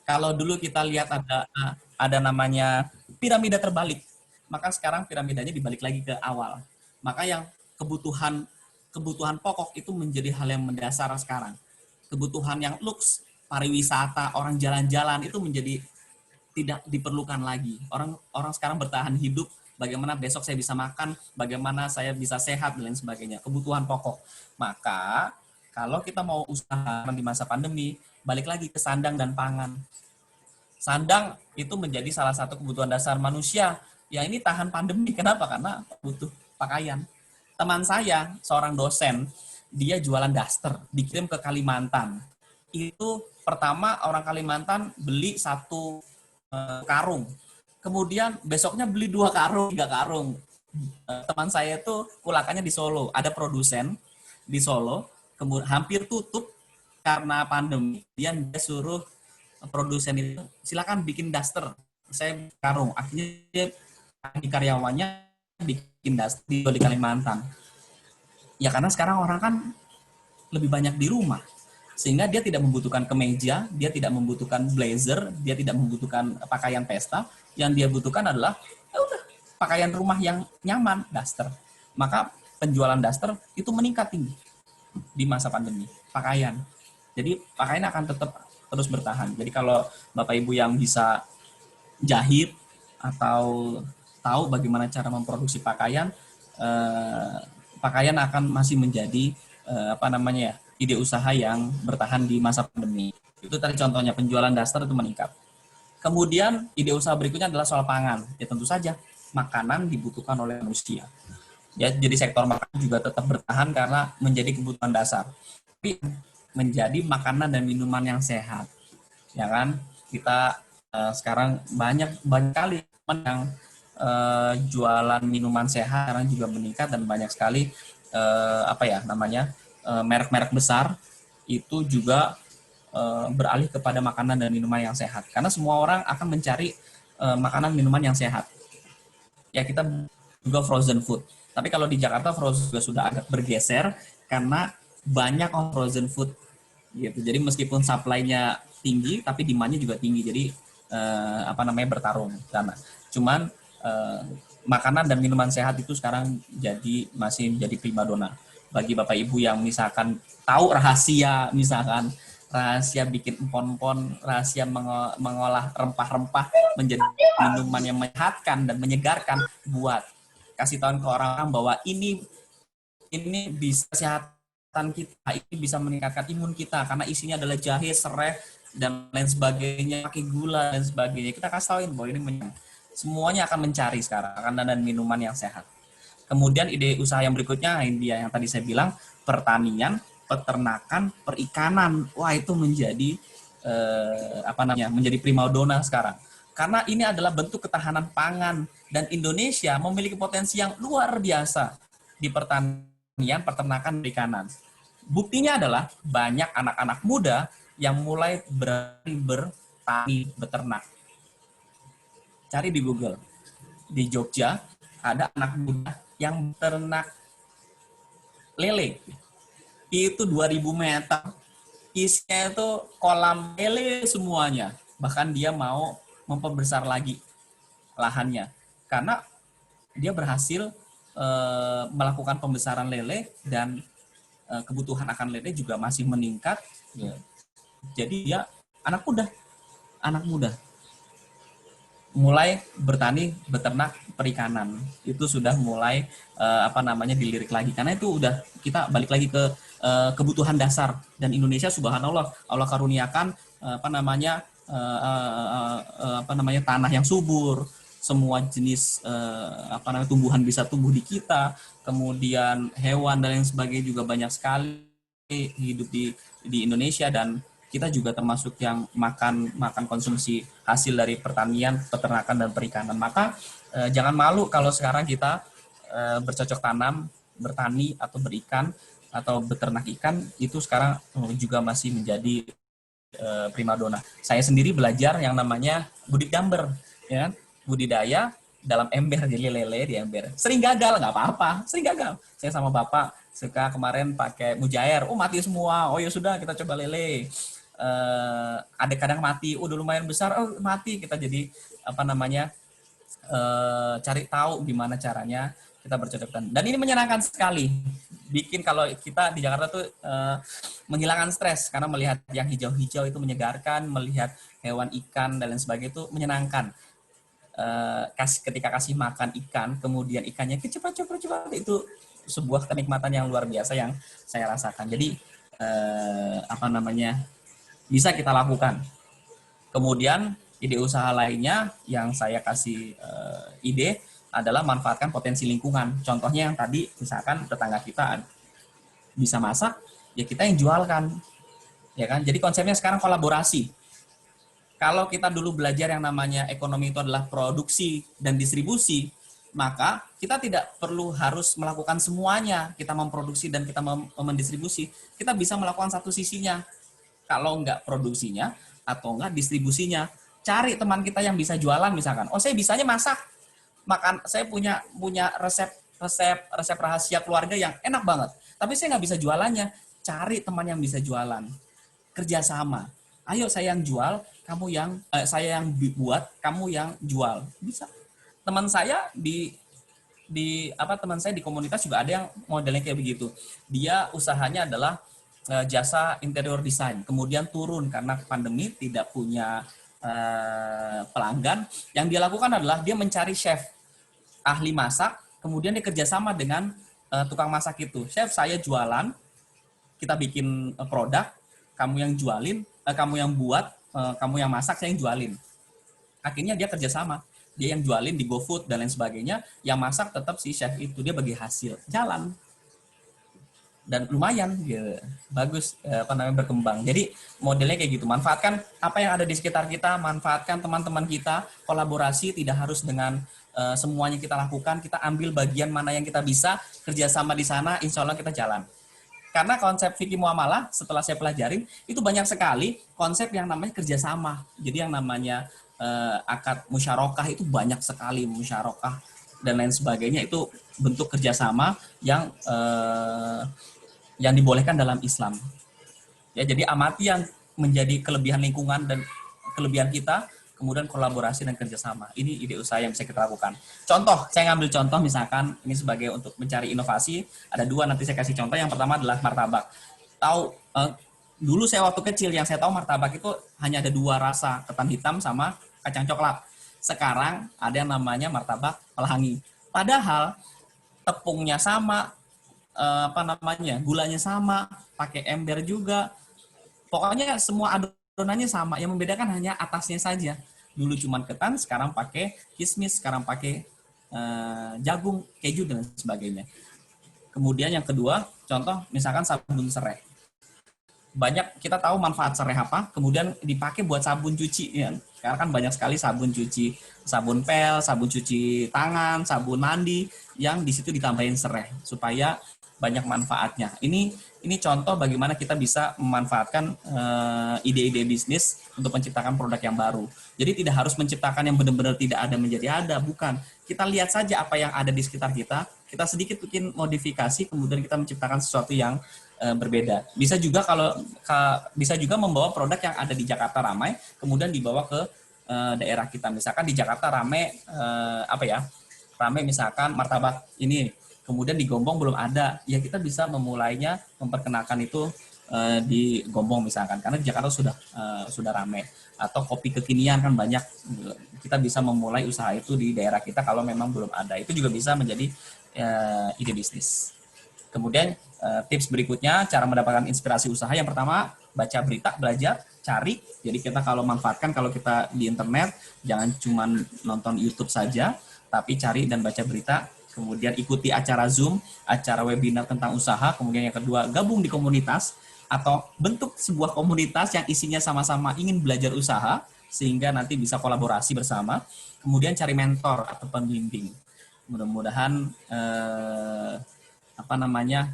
Kalau dulu kita lihat ada namanya piramida terbalik, maka sekarang piramidanya dibalik lagi ke awal. Maka yang kebutuhan kebutuhan pokok itu menjadi hal yang mendasar sekarang. Kebutuhan yang luks, pariwisata, orang jalan-jalan itu menjadi tidak diperlukan lagi. Orang sekarang bertahan hidup, bagaimana besok saya bisa makan, bagaimana saya bisa sehat dan lain sebagainya. Kebutuhan pokok. Maka kalau kita mau usaha di masa pandemi, balik lagi ke sandang dan pangan. Sandang itu menjadi salah satu kebutuhan dasar manusia. Ya ini tahan pandemi. Kenapa? Karena butuh pakaian. Teman saya, seorang dosen, dia jualan daster, dikirim ke Kalimantan. Itu pertama orang Kalimantan beli 1 karung. Kemudian besoknya beli 2 karung, 3 karung. Teman saya itu kulakannya di Solo. Ada produsen di Solo, kemudian hampir tutup karena pandemi. Dia suruh produsen itu, silakan bikin daster. Saya karung. Akhirnya dia di karyawannya bikin daster di Kalimantan. Ya karena sekarang orang kan lebih banyak di rumah. Sehingga dia tidak membutuhkan kemeja, dia tidak membutuhkan blazer, dia tidak membutuhkan pakaian pesta. Yang dia butuhkan adalah ya udah, pakaian rumah yang nyaman, daster. Maka penjualan daster itu meningkat tinggi di masa pandemi, pakaian. Jadi pakaian akan tetap terus bertahan. Jadi kalau Bapak Ibu yang bisa jahit atau tahu bagaimana cara memproduksi pakaian, pakaian akan masih menjadi ide usaha yang bertahan di masa pandemi. Itu tadi contohnya, penjualan daster itu meningkat. Kemudian ide usaha berikutnya adalah soal pangan. Ya tentu saja makanan dibutuhkan oleh manusia. Ya, jadi sektor makanan juga tetap bertahan karena menjadi kebutuhan dasar. Tapi menjadi makanan dan minuman yang sehat. Ya kan? Kita sekarang banyak kali yang jualan minuman sehat sekarang juga meningkat dan banyak sekali merek-merek besar itu juga beralih kepada makanan dan minuman yang sehat. Karena semua orang akan mencari makanan minuman yang sehat. Ya kita juga frozen food. Tapi kalau di Jakarta frozen juga sudah agak bergeser karena banyak frozen food gitu. Jadi meskipun supply-nya tinggi tapi demand-nya juga tinggi. Jadi bertarung sana. Cuman makanan dan minuman sehat itu sekarang masih menjadi primadona. Bagi Bapak Ibu yang misalkan tahu rahasia bikin empon-empon, rahasia mengolah rempah-rempah menjadi minuman yang menyehatkan dan menyegarkan, buat kasih tahu ke orang-orang bahwa ini bisa kesehatan kita, ini bisa meningkatkan imun kita karena isinya adalah jahe, serai dan lain sebagainya, pakai gula dan sebagainya. Kita kasih tahuin bahwa ini semuanya akan mencari sekarang makanan dan minuman yang sehat. Kemudian ide usaha yang berikutnya, dia yang tadi saya bilang, pertanian, peternakan, perikanan. Wah, itu menjadi menjadi primadona sekarang. Karena ini adalah bentuk ketahanan pangan dan Indonesia memiliki potensi yang luar biasa di pertanian, peternakan, perikanan. Buktinya adalah banyak anak-anak muda yang mulai berani bertani, beternak. Cari di Google. Di Jogja ada anak muda yang ternak lele. Itu 2000 meter. Isinya itu kolam lele semuanya. Bahkan dia mau memperbesar lagi lahannya. Karena dia berhasil melakukan pembesaran lele dan kebutuhan akan lele juga masih meningkat. Ya. Jadi dia anak muda mulai bertani, beternak, perikanan. Itu sudah mulai dilirik lagi. Karena itu udah kita balik lagi ke kebutuhan dasar, dan Indonesia subhanallah Allah karuniakan tanah yang subur, semua jenis tumbuhan bisa tumbuh di kita, kemudian hewan dan lain sebagainya juga banyak sekali hidup di Indonesia, dan kita juga termasuk yang makan konsumsi hasil dari pertanian, peternakan, dan perikanan. Maka jangan malu kalau sekarang kita bercocok tanam, bertani atau berikan, atau beternak ikan itu sekarang juga masih menjadi primadona. Saya sendiri belajar yang namanya budidamber, ya kan? Budidaya dalam ember, jadi lele di ember. Sering gagal, nggak apa-apa, sering gagal. Saya sama bapak suka kemarin pakai mujair, oh mati semua, oh ya sudah kita coba lele. Ada kadang mati, udah lumayan besar, oh mati, kita jadi apa namanya cari tahu gimana caranya kita bercocok. Dan ini menyenangkan sekali. Bikin kalau kita di Jakarta tuh menghilangkan stres karena melihat yang hijau-hijau itu menyegarkan, melihat hewan ikan dan lain sebagainya itu menyenangkan. Ketika kasih makan ikan, kemudian ikannya cepat-cepat itu sebuah kenikmatan yang luar biasa yang saya rasakan. Jadi apa namanya bisa kita lakukan. Kemudian ide usaha lainnya yang saya kasih ide adalah manfaatkan potensi lingkungan. Contohnya yang tadi, misalkan tetangga kita bisa masak, ya kita yang jualkan, ya kan? Jadi konsepnya sekarang kolaborasi. Kalau kita dulu belajar yang namanya ekonomi itu adalah produksi dan distribusi, maka kita tidak perlu harus melakukan semuanya. Kita memproduksi dan kita mendistribusi. Kita bisa melakukan satu sisinya. Kalau enggak produksinya atau enggak distribusinya, cari teman kita yang bisa jualan misalkan. Oh, saya bisanya masak. Makan, saya punya resep rahasia keluarga yang enak banget. Tapi saya nggak bisa jualannya. Cari teman yang bisa jualan. Kerjasama. Ayo saya yang jual, kamu yang saya yang buat, kamu yang jual. Bisa. Teman saya teman saya di komunitas juga ada yang modelnya kayak begitu. Dia usahanya adalah jasa interior design, kemudian turun karena pandemi tidak punya pelanggan. Yang dia lakukan adalah dia mencari chef ahli masak, kemudian dia kerjasama dengan tukang masak itu. Chef, saya jualan, kita bikin produk, kamu yang jualin, kamu yang buat, kamu yang masak, saya yang jualin. Akhirnya dia kerjasama, dia yang jualin di GoFood dan lain sebagainya, yang masak tetap si chef itu, dia bagi hasil, jalan. Dan lumayan gitu, bagus berkembang. Jadi modelnya kayak gitu, manfaatkan apa yang ada di sekitar kita, manfaatkan teman-teman kita, kolaborasi, tidak harus dengan semuanya kita lakukan, kita ambil bagian mana yang kita bisa, kerjasama di sana, insya Allah kita jalan. Karena konsep fikih muamalah setelah saya pelajarin itu banyak sekali konsep yang namanya kerjasama. Jadi yang namanya akad musyarakah itu banyak sekali, musyarakah dan lain sebagainya itu bentuk kerjasama yang dibolehkan dalam Islam. Ya, jadi amati yang menjadi kelebihan lingkungan dan kelebihan kita, kemudian kolaborasi dan kerjasama. Ini ide usaha yang bisa kita lakukan. Contoh, saya ngambil contoh misalkan ini sebagai untuk mencari inovasi. Ada dua, nanti saya kasih contoh. Yang pertama adalah martabak. Dulu saya waktu kecil yang saya tahu martabak itu hanya ada dua rasa, ketan hitam sama kacang coklat. Sekarang ada yang namanya martabak pelangi. Padahal tepungnya sama, gulanya sama, pakai ember juga. Pokoknya semua adonannya sama, yang membedakan hanya atasnya saja. Dulu cuma ketan, sekarang pakai kismis, sekarang pakai jagung, keju dan sebagainya. Kemudian yang kedua, contoh misalkan sabun serai. Banyak kita tahu manfaat serai apa, kemudian dipakai buat sabun cuci. Ya. Sekarang kan banyak sekali sabun cuci, sabun pel, sabun cuci tangan, sabun mandi, yang di situ ditambahin serai supaya banyak manfaatnya. Ini contoh bagaimana kita bisa memanfaatkan ide-ide bisnis untuk menciptakan produk yang baru. Jadi tidak harus menciptakan yang benar-benar tidak ada menjadi ada, bukan. Kita lihat saja apa yang ada di sekitar kita sedikit bikin modifikasi, kemudian kita menciptakan sesuatu yang berbeda. Bisa juga membawa produk yang ada di Jakarta ramai, kemudian dibawa ke daerah kita. Misalkan di Jakarta ramai ramai misalkan martabak ini, kemudian di Gombong belum ada, ya kita bisa memulainya, memperkenalkan itu di Gombong misalkan, karena di Jakarta sudah ramai. Atau kopi kekinian kan banyak, kita bisa memulai usaha itu di daerah kita kalau memang belum ada. Itu juga bisa menjadi ide bisnis. Kemudian tips berikutnya, cara mendapatkan inspirasi usaha. Yang pertama, baca berita, belajar, cari. Jadi kita kalau manfaatkan, kalau kita di internet, jangan cuma nonton YouTube saja, tapi cari dan baca berita. Kemudian ikuti acara Zoom, acara webinar tentang usaha. Kemudian yang kedua, gabung di komunitas atau bentuk sebuah komunitas yang isinya sama-sama ingin belajar usaha, sehingga nanti bisa kolaborasi bersama. Kemudian cari mentor atau pembimbing. Mudah-mudahan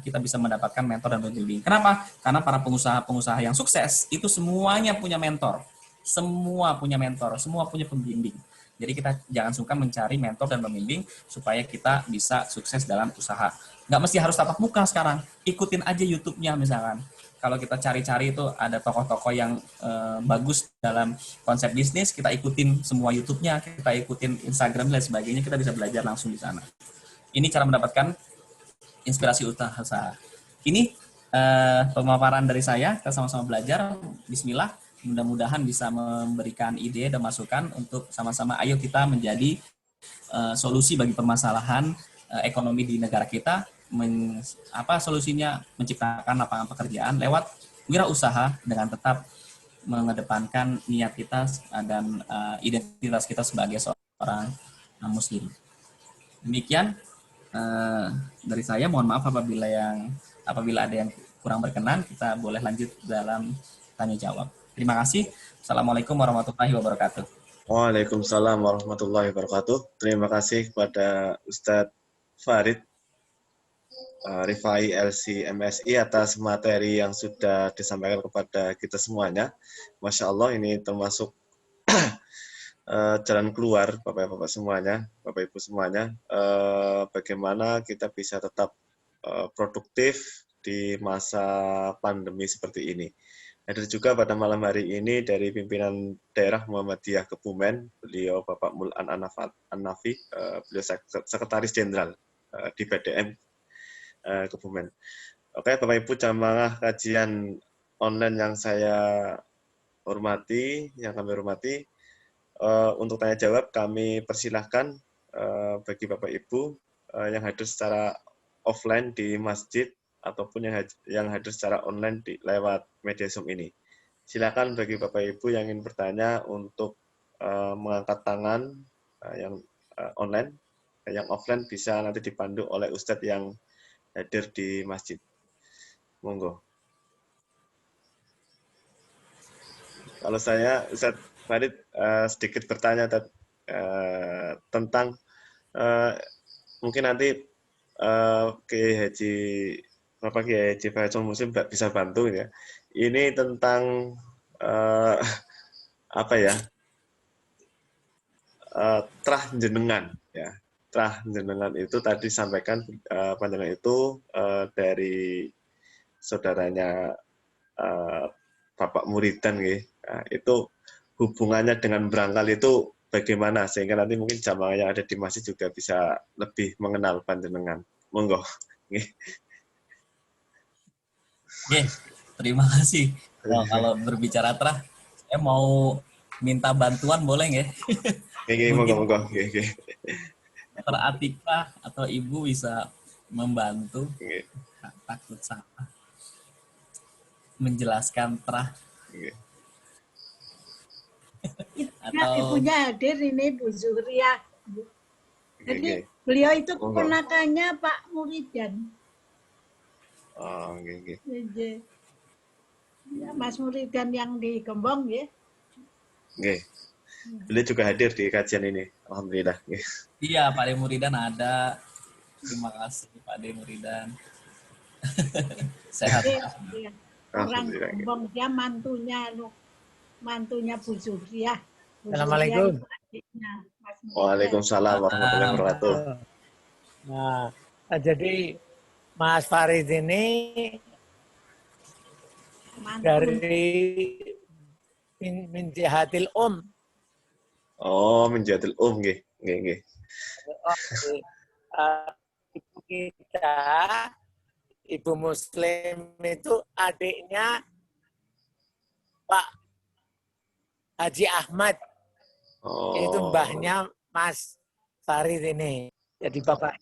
kita bisa mendapatkan mentor dan pembimbing. Kenapa? Karena para pengusaha-pengusaha yang sukses itu semuanya punya mentor, semua punya mentor, semua punya pembimbing. Jadi kita jangan sungkan mencari mentor dan pembimbing supaya kita bisa sukses dalam usaha. Nggak mesti harus tatap muka sekarang, ikutin aja YouTube-nya misalkan. Kalau kita cari-cari itu ada tokoh-tokoh yang bagus dalam konsep bisnis, kita ikutin semua YouTube-nya, kita ikutin Instagram dan sebagainya, kita bisa belajar langsung di sana. Ini cara mendapatkan inspirasi usaha. Ini pemaparan dari saya, kita sama-sama belajar. Bismillah, mudah-mudahan bisa memberikan ide dan masukan untuk sama-sama ayo kita menjadi solusi bagi permasalahan ekonomi di negara kita. Solusinya menciptakan lapangan pekerjaan lewat wirausaha dengan tetap mengedepankan niat kita dan identitas kita sebagai seorang muslim. Demikian dari saya, mohon maaf apabila ada yang kurang berkenan, kita boleh lanjut dalam tanya jawab. Terima kasih. Assalamualaikum warahmatullahi wabarakatuh. Waalaikumsalam warahmatullahi wabarakatuh. Terima kasih kepada Ustadz Farid Rifai LC MSI atas materi yang sudah disampaikan kepada kita semuanya. Masya Allah, ini termasuk jalan keluar Bapak-Bapak semuanya, Bapak-Ibu semuanya, bagaimana kita bisa tetap produktif di masa pandemi seperti ini. Hadir juga pada malam hari ini dari pimpinan daerah Muhammadiyah Kebumen, beliau Bapak Mul'an An-Nafi, beliau Sekretaris Jenderal di PDM Kebumen. Oke, Bapak Ibu jamaah kajian online yang saya hormati, yang kami hormati, untuk tanya jawab kami persilahkan bagi Bapak Ibu yang hadir secara offline di masjid ataupun yang hadir secara online lewat media Zoom ini. Silakan bagi Bapak Ibu yang ingin bertanya untuk mengangkat tangan yang online, yang offline bisa nanti dipandu oleh Ustadz yang hadir di masjid. Monggo. Kalau saya, Ustadz Farid, sedikit bertanya tentang mungkin nanti Kiai Haji Bapak Kiai Haji Faisal Muslim bisa bantu ya. Ini tentang apa ya? Trah jenengan ya. Trah jenengan itu tadi sampaikan panjangan itu dari saudaranya Bapak Muridan gitu. Nah, itu hubungannya dengan berangkal itu bagaimana sehingga nanti mungkin jamaah yang ada di masjid juga bisa lebih mengenal panjenengan. Monggo. Oke, terima kasih. Kalau berbicara trah, saya mau minta bantuan boleh nggak? Monggo. Dokter Atika atau Ibu bisa membantu. Takut salah menjelaskan trah. Atau ibunya hadir ini Bu Zuhriah. Jadi beliau itu keponakannya Pak Muridan. Oh, ya, Mas Muridan yang di Gembong ya. Beliau juga hadir di kajian ini. Alhamdulillah. Iya, Pak De Muridan ada. Terima kasih Pak De Muridan. Sehat. Ya. Orang Gembong, dia mantunya Bu Zuhriah. Assalamualaikum. Waalaikumsalam warahmatullahi wabarakatuh. Nah, jadi Mas Farid ini dari min jihatil Oh, min jihatil nggih. Ibu kita, Ibu Muslim itu adiknya Pak Haji Ahmad. Oh. Itu mbahnya Mas Farid ini. Jadi Bapak.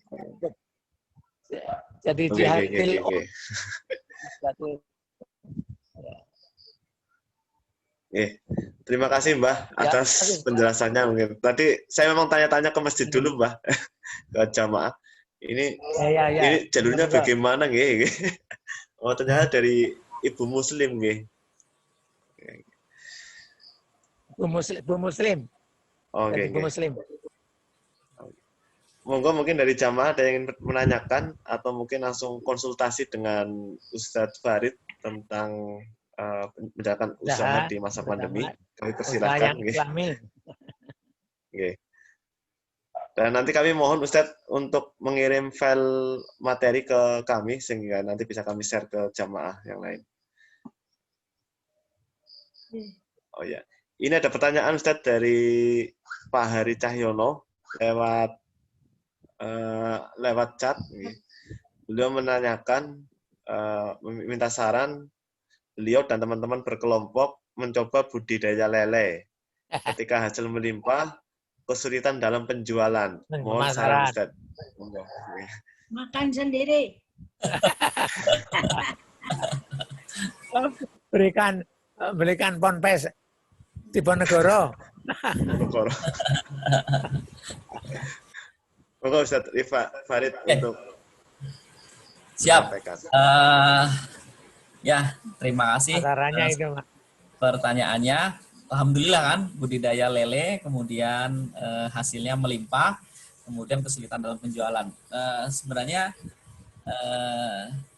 Jadi jihatil Terima kasih Mbah atas penjelasannya mungkin. Tadi saya memang tanya-tanya ke masjid dulu Mbah, ke jamaah. Ini jalurnya bagaimana nggih? Oh ternyata dari Ibu Muslim nggih. Bu Muslim. Oh, Ibu Muslim. monggo mungkin dari jamaah ada yang ingin menanyakan atau mungkin langsung konsultasi dengan Ustadz Farid tentang menjalankan usaha di masa pandemi. Kami usaha persilakan. yang Islami. Okay. Dan nanti kami mohon Ustadz untuk mengirim file materi ke kami sehingga nanti bisa kami share ke jamaah yang lain. Oh ya, ini ada pertanyaan Ustadz dari Pak Hari Cahyono lewat chat. Beliau menanyakan, meminta saran beliau dan teman-teman berkelompok mencoba budidaya lele. Ketika hasil melimpah, kesulitan dalam penjualan. Mohon saran Ustaz. Makan sendiri. Belikan ponpes Diponegoro. Monggo Ustaz Farid untuk siap. Ya, terima kasih. Caranya itu, pertanyaannya. Alhamdulillah kan budidaya lele, kemudian hasilnya melimpah, kemudian kesulitan dalam penjualan. Sebenarnya,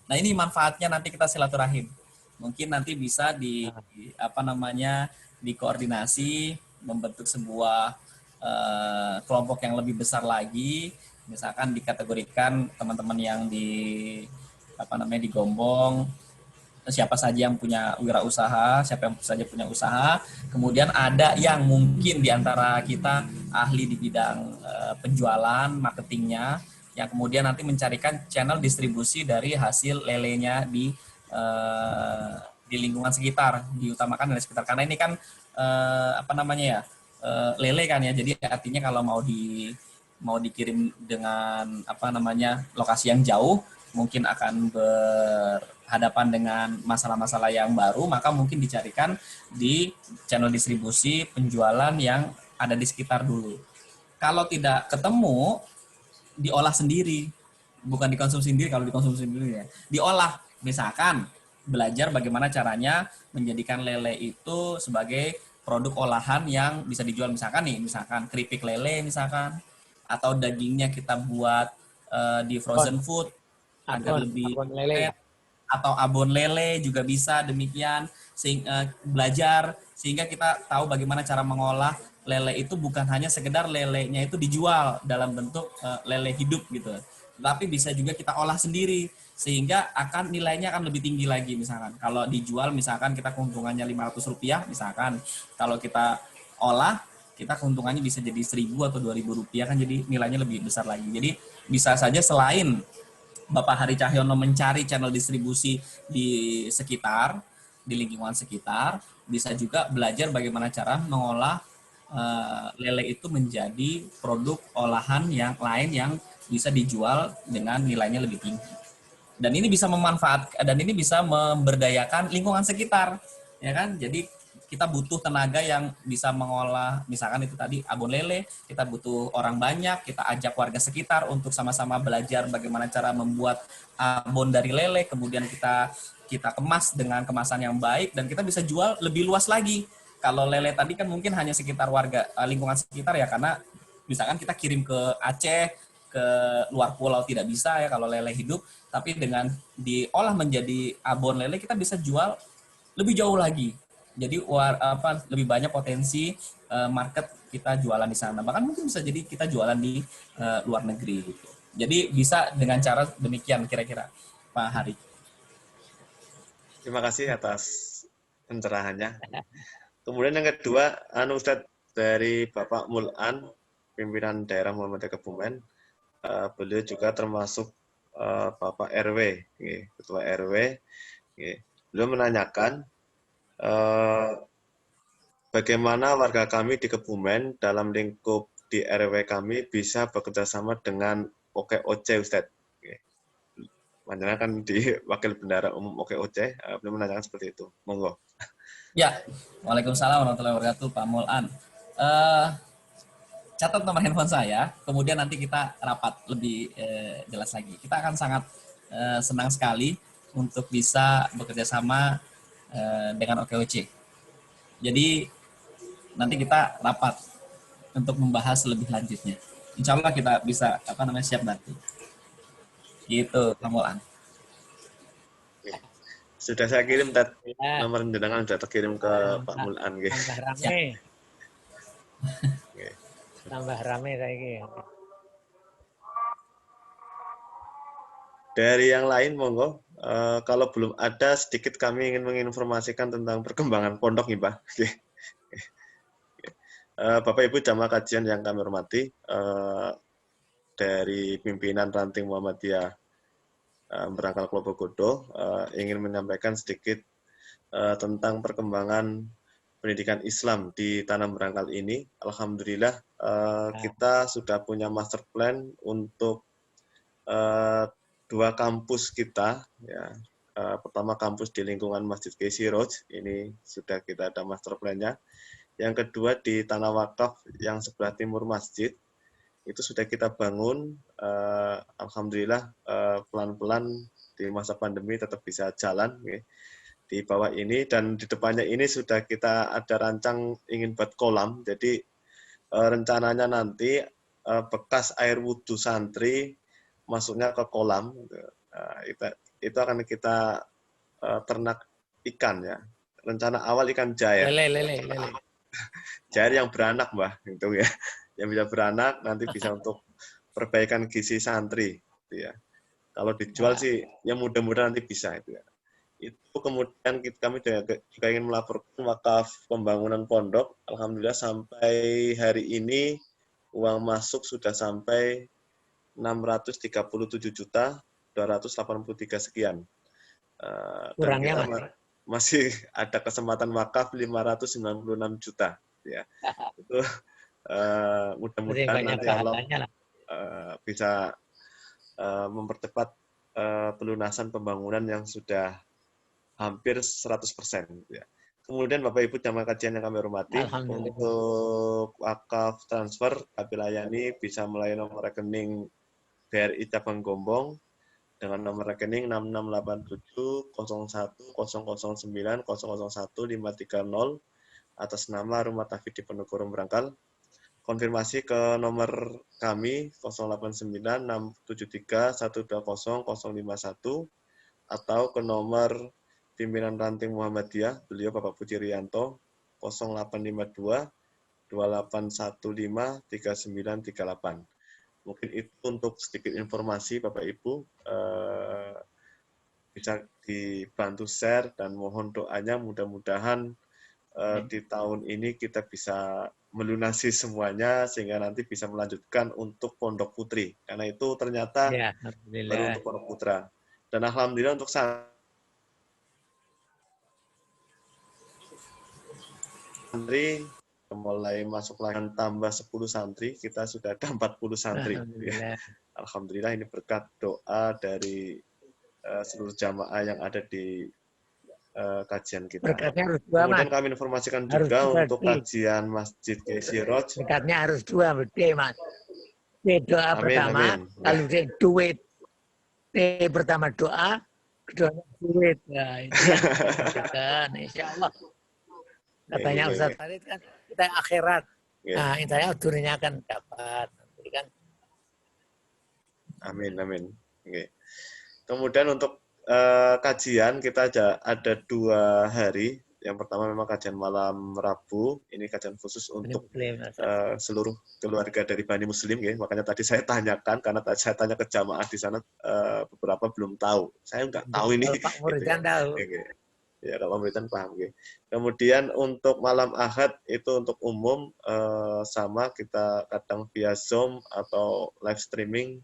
nah ini manfaatnya nanti kita silaturahim. Mungkin nanti bisa dikoordinasi, membentuk sebuah kelompok yang lebih besar lagi, misalkan dikategorikan teman-teman yang di Gombong, siapa saja yang punya wirausaha, siapa yang saja punya usaha, kemudian ada yang mungkin di antara kita ahli di bidang penjualan, marketingnya, yang kemudian nanti mencarikan channel distribusi dari hasil lelenya di lingkungan sekitar, diutamakan dari sekitar, karena ini kan lele kan ya, jadi artinya kalau mau dikirim dengan lokasi yang jauh, mungkin akan berhadapan dengan masalah-masalah yang baru, maka mungkin dicarikan di channel distribusi penjualan yang ada di sekitar dulu. Kalau tidak ketemu, diolah sendiri, bukan dikonsumsi sendiri. Kalau dikonsumsi sendiri ya diolah, misalkan belajar bagaimana caranya menjadikan lele itu sebagai produk olahan yang bisa dijual, misalkan keripik lele misalkan, atau dagingnya kita buat di frozen food agar lebih lele, atau abon lele juga bisa demikian, belajar sehingga kita tahu bagaimana cara mengolah lele itu, bukan hanya sekedar lelenya itu dijual dalam bentuk lele hidup gitu, tapi bisa juga kita olah sendiri sehingga nilainya akan lebih tinggi lagi. Misalkan kalau dijual, misalkan kita keuntungannya Rp500, misalkan kalau kita olah, kita keuntungannya bisa jadi Rp1.000 atau Rp2.000 kan, jadi nilainya lebih besar lagi. Jadi bisa saja selain Bapak Hari Cahyono mencari channel distribusi di sekitar, di lingkungan sekitar, bisa juga belajar bagaimana cara mengolah lele itu menjadi produk olahan yang lain yang bisa dijual dengan nilainya lebih tinggi. Dan ini bisa memberdayakan lingkungan sekitar, ya kan? Jadi kita butuh tenaga yang bisa mengolah, misalkan itu tadi abon lele, kita butuh orang banyak, kita ajak warga sekitar untuk sama-sama belajar bagaimana cara membuat abon dari lele, kemudian kita kemas dengan kemasan yang baik, dan kita bisa jual lebih luas lagi. Kalau lele tadi kan mungkin hanya sekitar warga, lingkungan sekitar ya, karena misalkan kita kirim ke Aceh, ke luar pulau tidak bisa ya kalau lele hidup, tapi dengan diolah menjadi abon lele kita bisa jual lebih jauh lagi. Jadi lebih banyak potensi market kita jualan di sana. Bahkan mungkin bisa jadi kita jualan di luar negeri gitu. Jadi bisa dengan cara demikian kira-kira, Pak Hari. Terima kasih atas pencerahannya. Kemudian yang kedua, Ustadz, dari Bapak Mul'an, pimpinan daerah Muhammadiyah Kebumen, beliau juga termasuk Bapak RW, Ketua RW. Beliau menanyakan bagaimana warga kami di Kebumen dalam lingkup di RW kami bisa bekerja sama dengan OKOC, Ustadz. Makanya kan di Wakil Bendahara Umum OKOC, beliau menanyakan seperti itu. Monggo. Ya, Waalaikumsalam warahmatullahi wabarakatuh, Pak Mul'an. Catat nomor handphone saya, kemudian nanti kita rapat lebih jelas lagi. Kita akan sangat senang sekali untuk bisa bekerja sama dengan OKOC. Jadi nanti kita rapat untuk membahas lebih lanjutnya. insya Allah kita bisa siap bantu. Gitu, Kamulan. Sudah saya kirim Ya, nomor jenengan sudah terkirim ke Pak Mulan nggih. tambah rame. Nggih. Tambah rame saiki. Dari yang lain monggo. Kalau belum ada, sedikit kami ingin menginformasikan tentang perkembangan pondok nih, Pak. Oke. Bapak Ibu jamaah kajian yang kami hormati, dari pimpinan ranting Muhammadiyah Merangkal Klobogodo ingin menyampaikan sedikit tentang perkembangan pendidikan Islam di Tanah Merangkal ini. Alhamdulillah kita sudah punya master plan untuk 2 kampus kita, ya. Pertama kampus di lingkungan Masjid Kiai Siroj, ini sudah kita ada master plan-nya. Yang kedua di Tanah Wakaf yang sebelah timur masjid, itu sudah kita bangun. Alhamdulillah pelan-pelan di masa pandemi tetap bisa jalan ya, di bawah ini, dan di depannya ini sudah kita ada rancang ingin buat kolam. Jadi rencananya nanti bekas air wudhu santri masuknya ke kolam. Itu akan kita ternak ikan ya. Rencana awal ikan jair. Lele. Jair yang beranak, Mbah, gitu ya. Yang bisa beranak nanti bisa untuk perbaikan gizi santri, gitu ya. Kalau dijual sih, ya mudah-mudahan nanti bisa itu ya. Itu kemudian kami juga ingin melaporkan wakaf pembangunan pondok. Alhamdulillah sampai hari ini uang masuk sudah sampai 637.283 sekian. Dan Kurangnya kita masih ada kesempatan wakaf 596 juta. Ya. Itu mudah-mudahan nanti Allah bisa mempercepat pelunasan pembangunan yang sudah hampir 100%. Ya. Kemudian Bapak Ibu jamaah kajian yang kami hormati, untuk wakaf transfer kami layani bisa melalui nomor rekening BRI Cabang Gombong dengan nomor rekening 668701009001 atas nama Rumah Tahfidz Diponegoro Merangkal. Konfirmasi ke nomor kami 089673120051 atau ke nomor pimpinan ranting Muhammadiyah, beliau Bapak Puji Rianto 0852 2815 3938. Mungkin itu untuk sedikit informasi Bapak Ibu, bisa dibantu share dan mohon doanya mudah-mudahan di tahun ini kita bisa melunasi semuanya sehingga nanti bisa melanjutkan untuk Pondok Putri, karena itu ternyata baru untuk Pondok Putra. Dan alhamdulillah untuk santri mulai masuk lagi tambah 10 santri, kita sudah ada 40 santri. Alhamdulillah ini berkat doa dari seluruh jamaah yang ada di kajian kita. Kemudian kami informasikan juga untuk kajian Masjid Kiai Siroj. Berkatnya harus 2, gede Mas. Doa pertama, lalu duit. Pertama doa, kedua duit. Nah, itu yang insya Allah. Katanya Ustaz Farid kan kita akhirat. Nah, intinya durinya akan dapat. Nanti kan. Amin. Okay. Kemudian untuk kajian kita ada 2 hari. Yang pertama memang kajian malam Rabu. Ini kajian khusus untuk seluruh keluarga dari Bani Muslim. Ya. Makanya tadi saya tanyakan, karena saya tanya ke jamaah di sana, beberapa belum tahu. Saya nggak tahu ini. Pak Muridan tahu. Okay. Ya, kalau pemerintahan paham. Okay. Kemudian untuk malam Ahad itu untuk umum, sama kita kadang via Zoom atau live streaming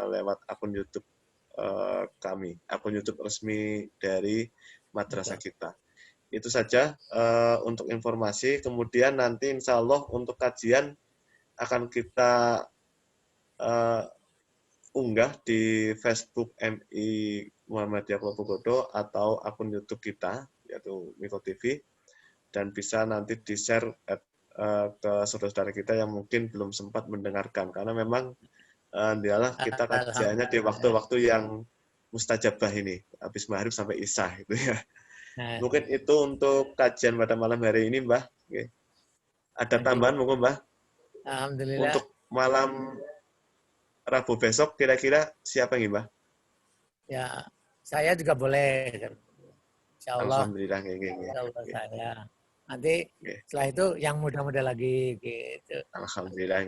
lewat akun YouTube kami, akun YouTube resmi dari madrasah kita. Itu saja untuk informasi. Kemudian nanti insya Allah untuk kajian akan kita unggah di Facebook MI Muhammadiyah Klobogodo atau akun YouTube kita, yaitu Miko TV, dan bisa nanti di-share ke saudara-saudara kita yang mungkin belum sempat mendengarkan, karena memang dialah kita kajiannya di waktu-waktu yang mustajabah ini, habis maghrib sampai isya itu ya. Mungkin itu untuk kajian pada malam hari ini, Mbah. Ada tambahan mungkin, Mbah? Alhamdulillah. Untuk malam Rabu besok kira-kira siapa yang Mbah? Ya, saya juga boleh. Insya Allah. Alhamdulillah. Insya Allah saya. Nanti Oke. setelah itu yang muda-muda lagi gitu. Alhamdulillah.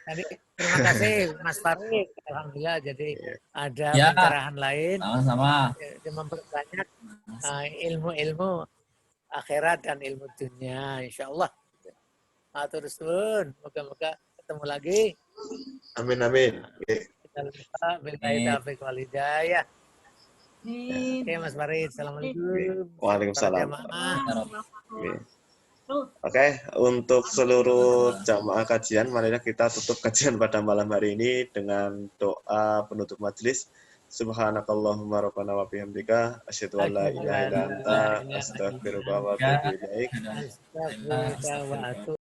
Tadi terima kasih Mas Farid. Alhamdulillah jadi ada Ya. pencerahan lain Sama-sama. yang memperbanyak ilmu-ilmu akhirat dan ilmu dunia. Insya Allah. Matur suwun. Moga-moga ketemu lagi. Amin. Oke. Kita lupa billahi taufiq wal hidayah. Oke Mas Farid. Assalamualaikum. Waalaikumsalam. Para jamaah. Oke, untuk seluruh jamaah kajian, marilah kita tutup kajian pada malam hari ini dengan doa penutup majelis. Subhanakallahumma rabbana wa bihamdika asyhadu an la ilaha illa anta astaghfiruka wa atubu ilaik. Astagfirullah wa atubu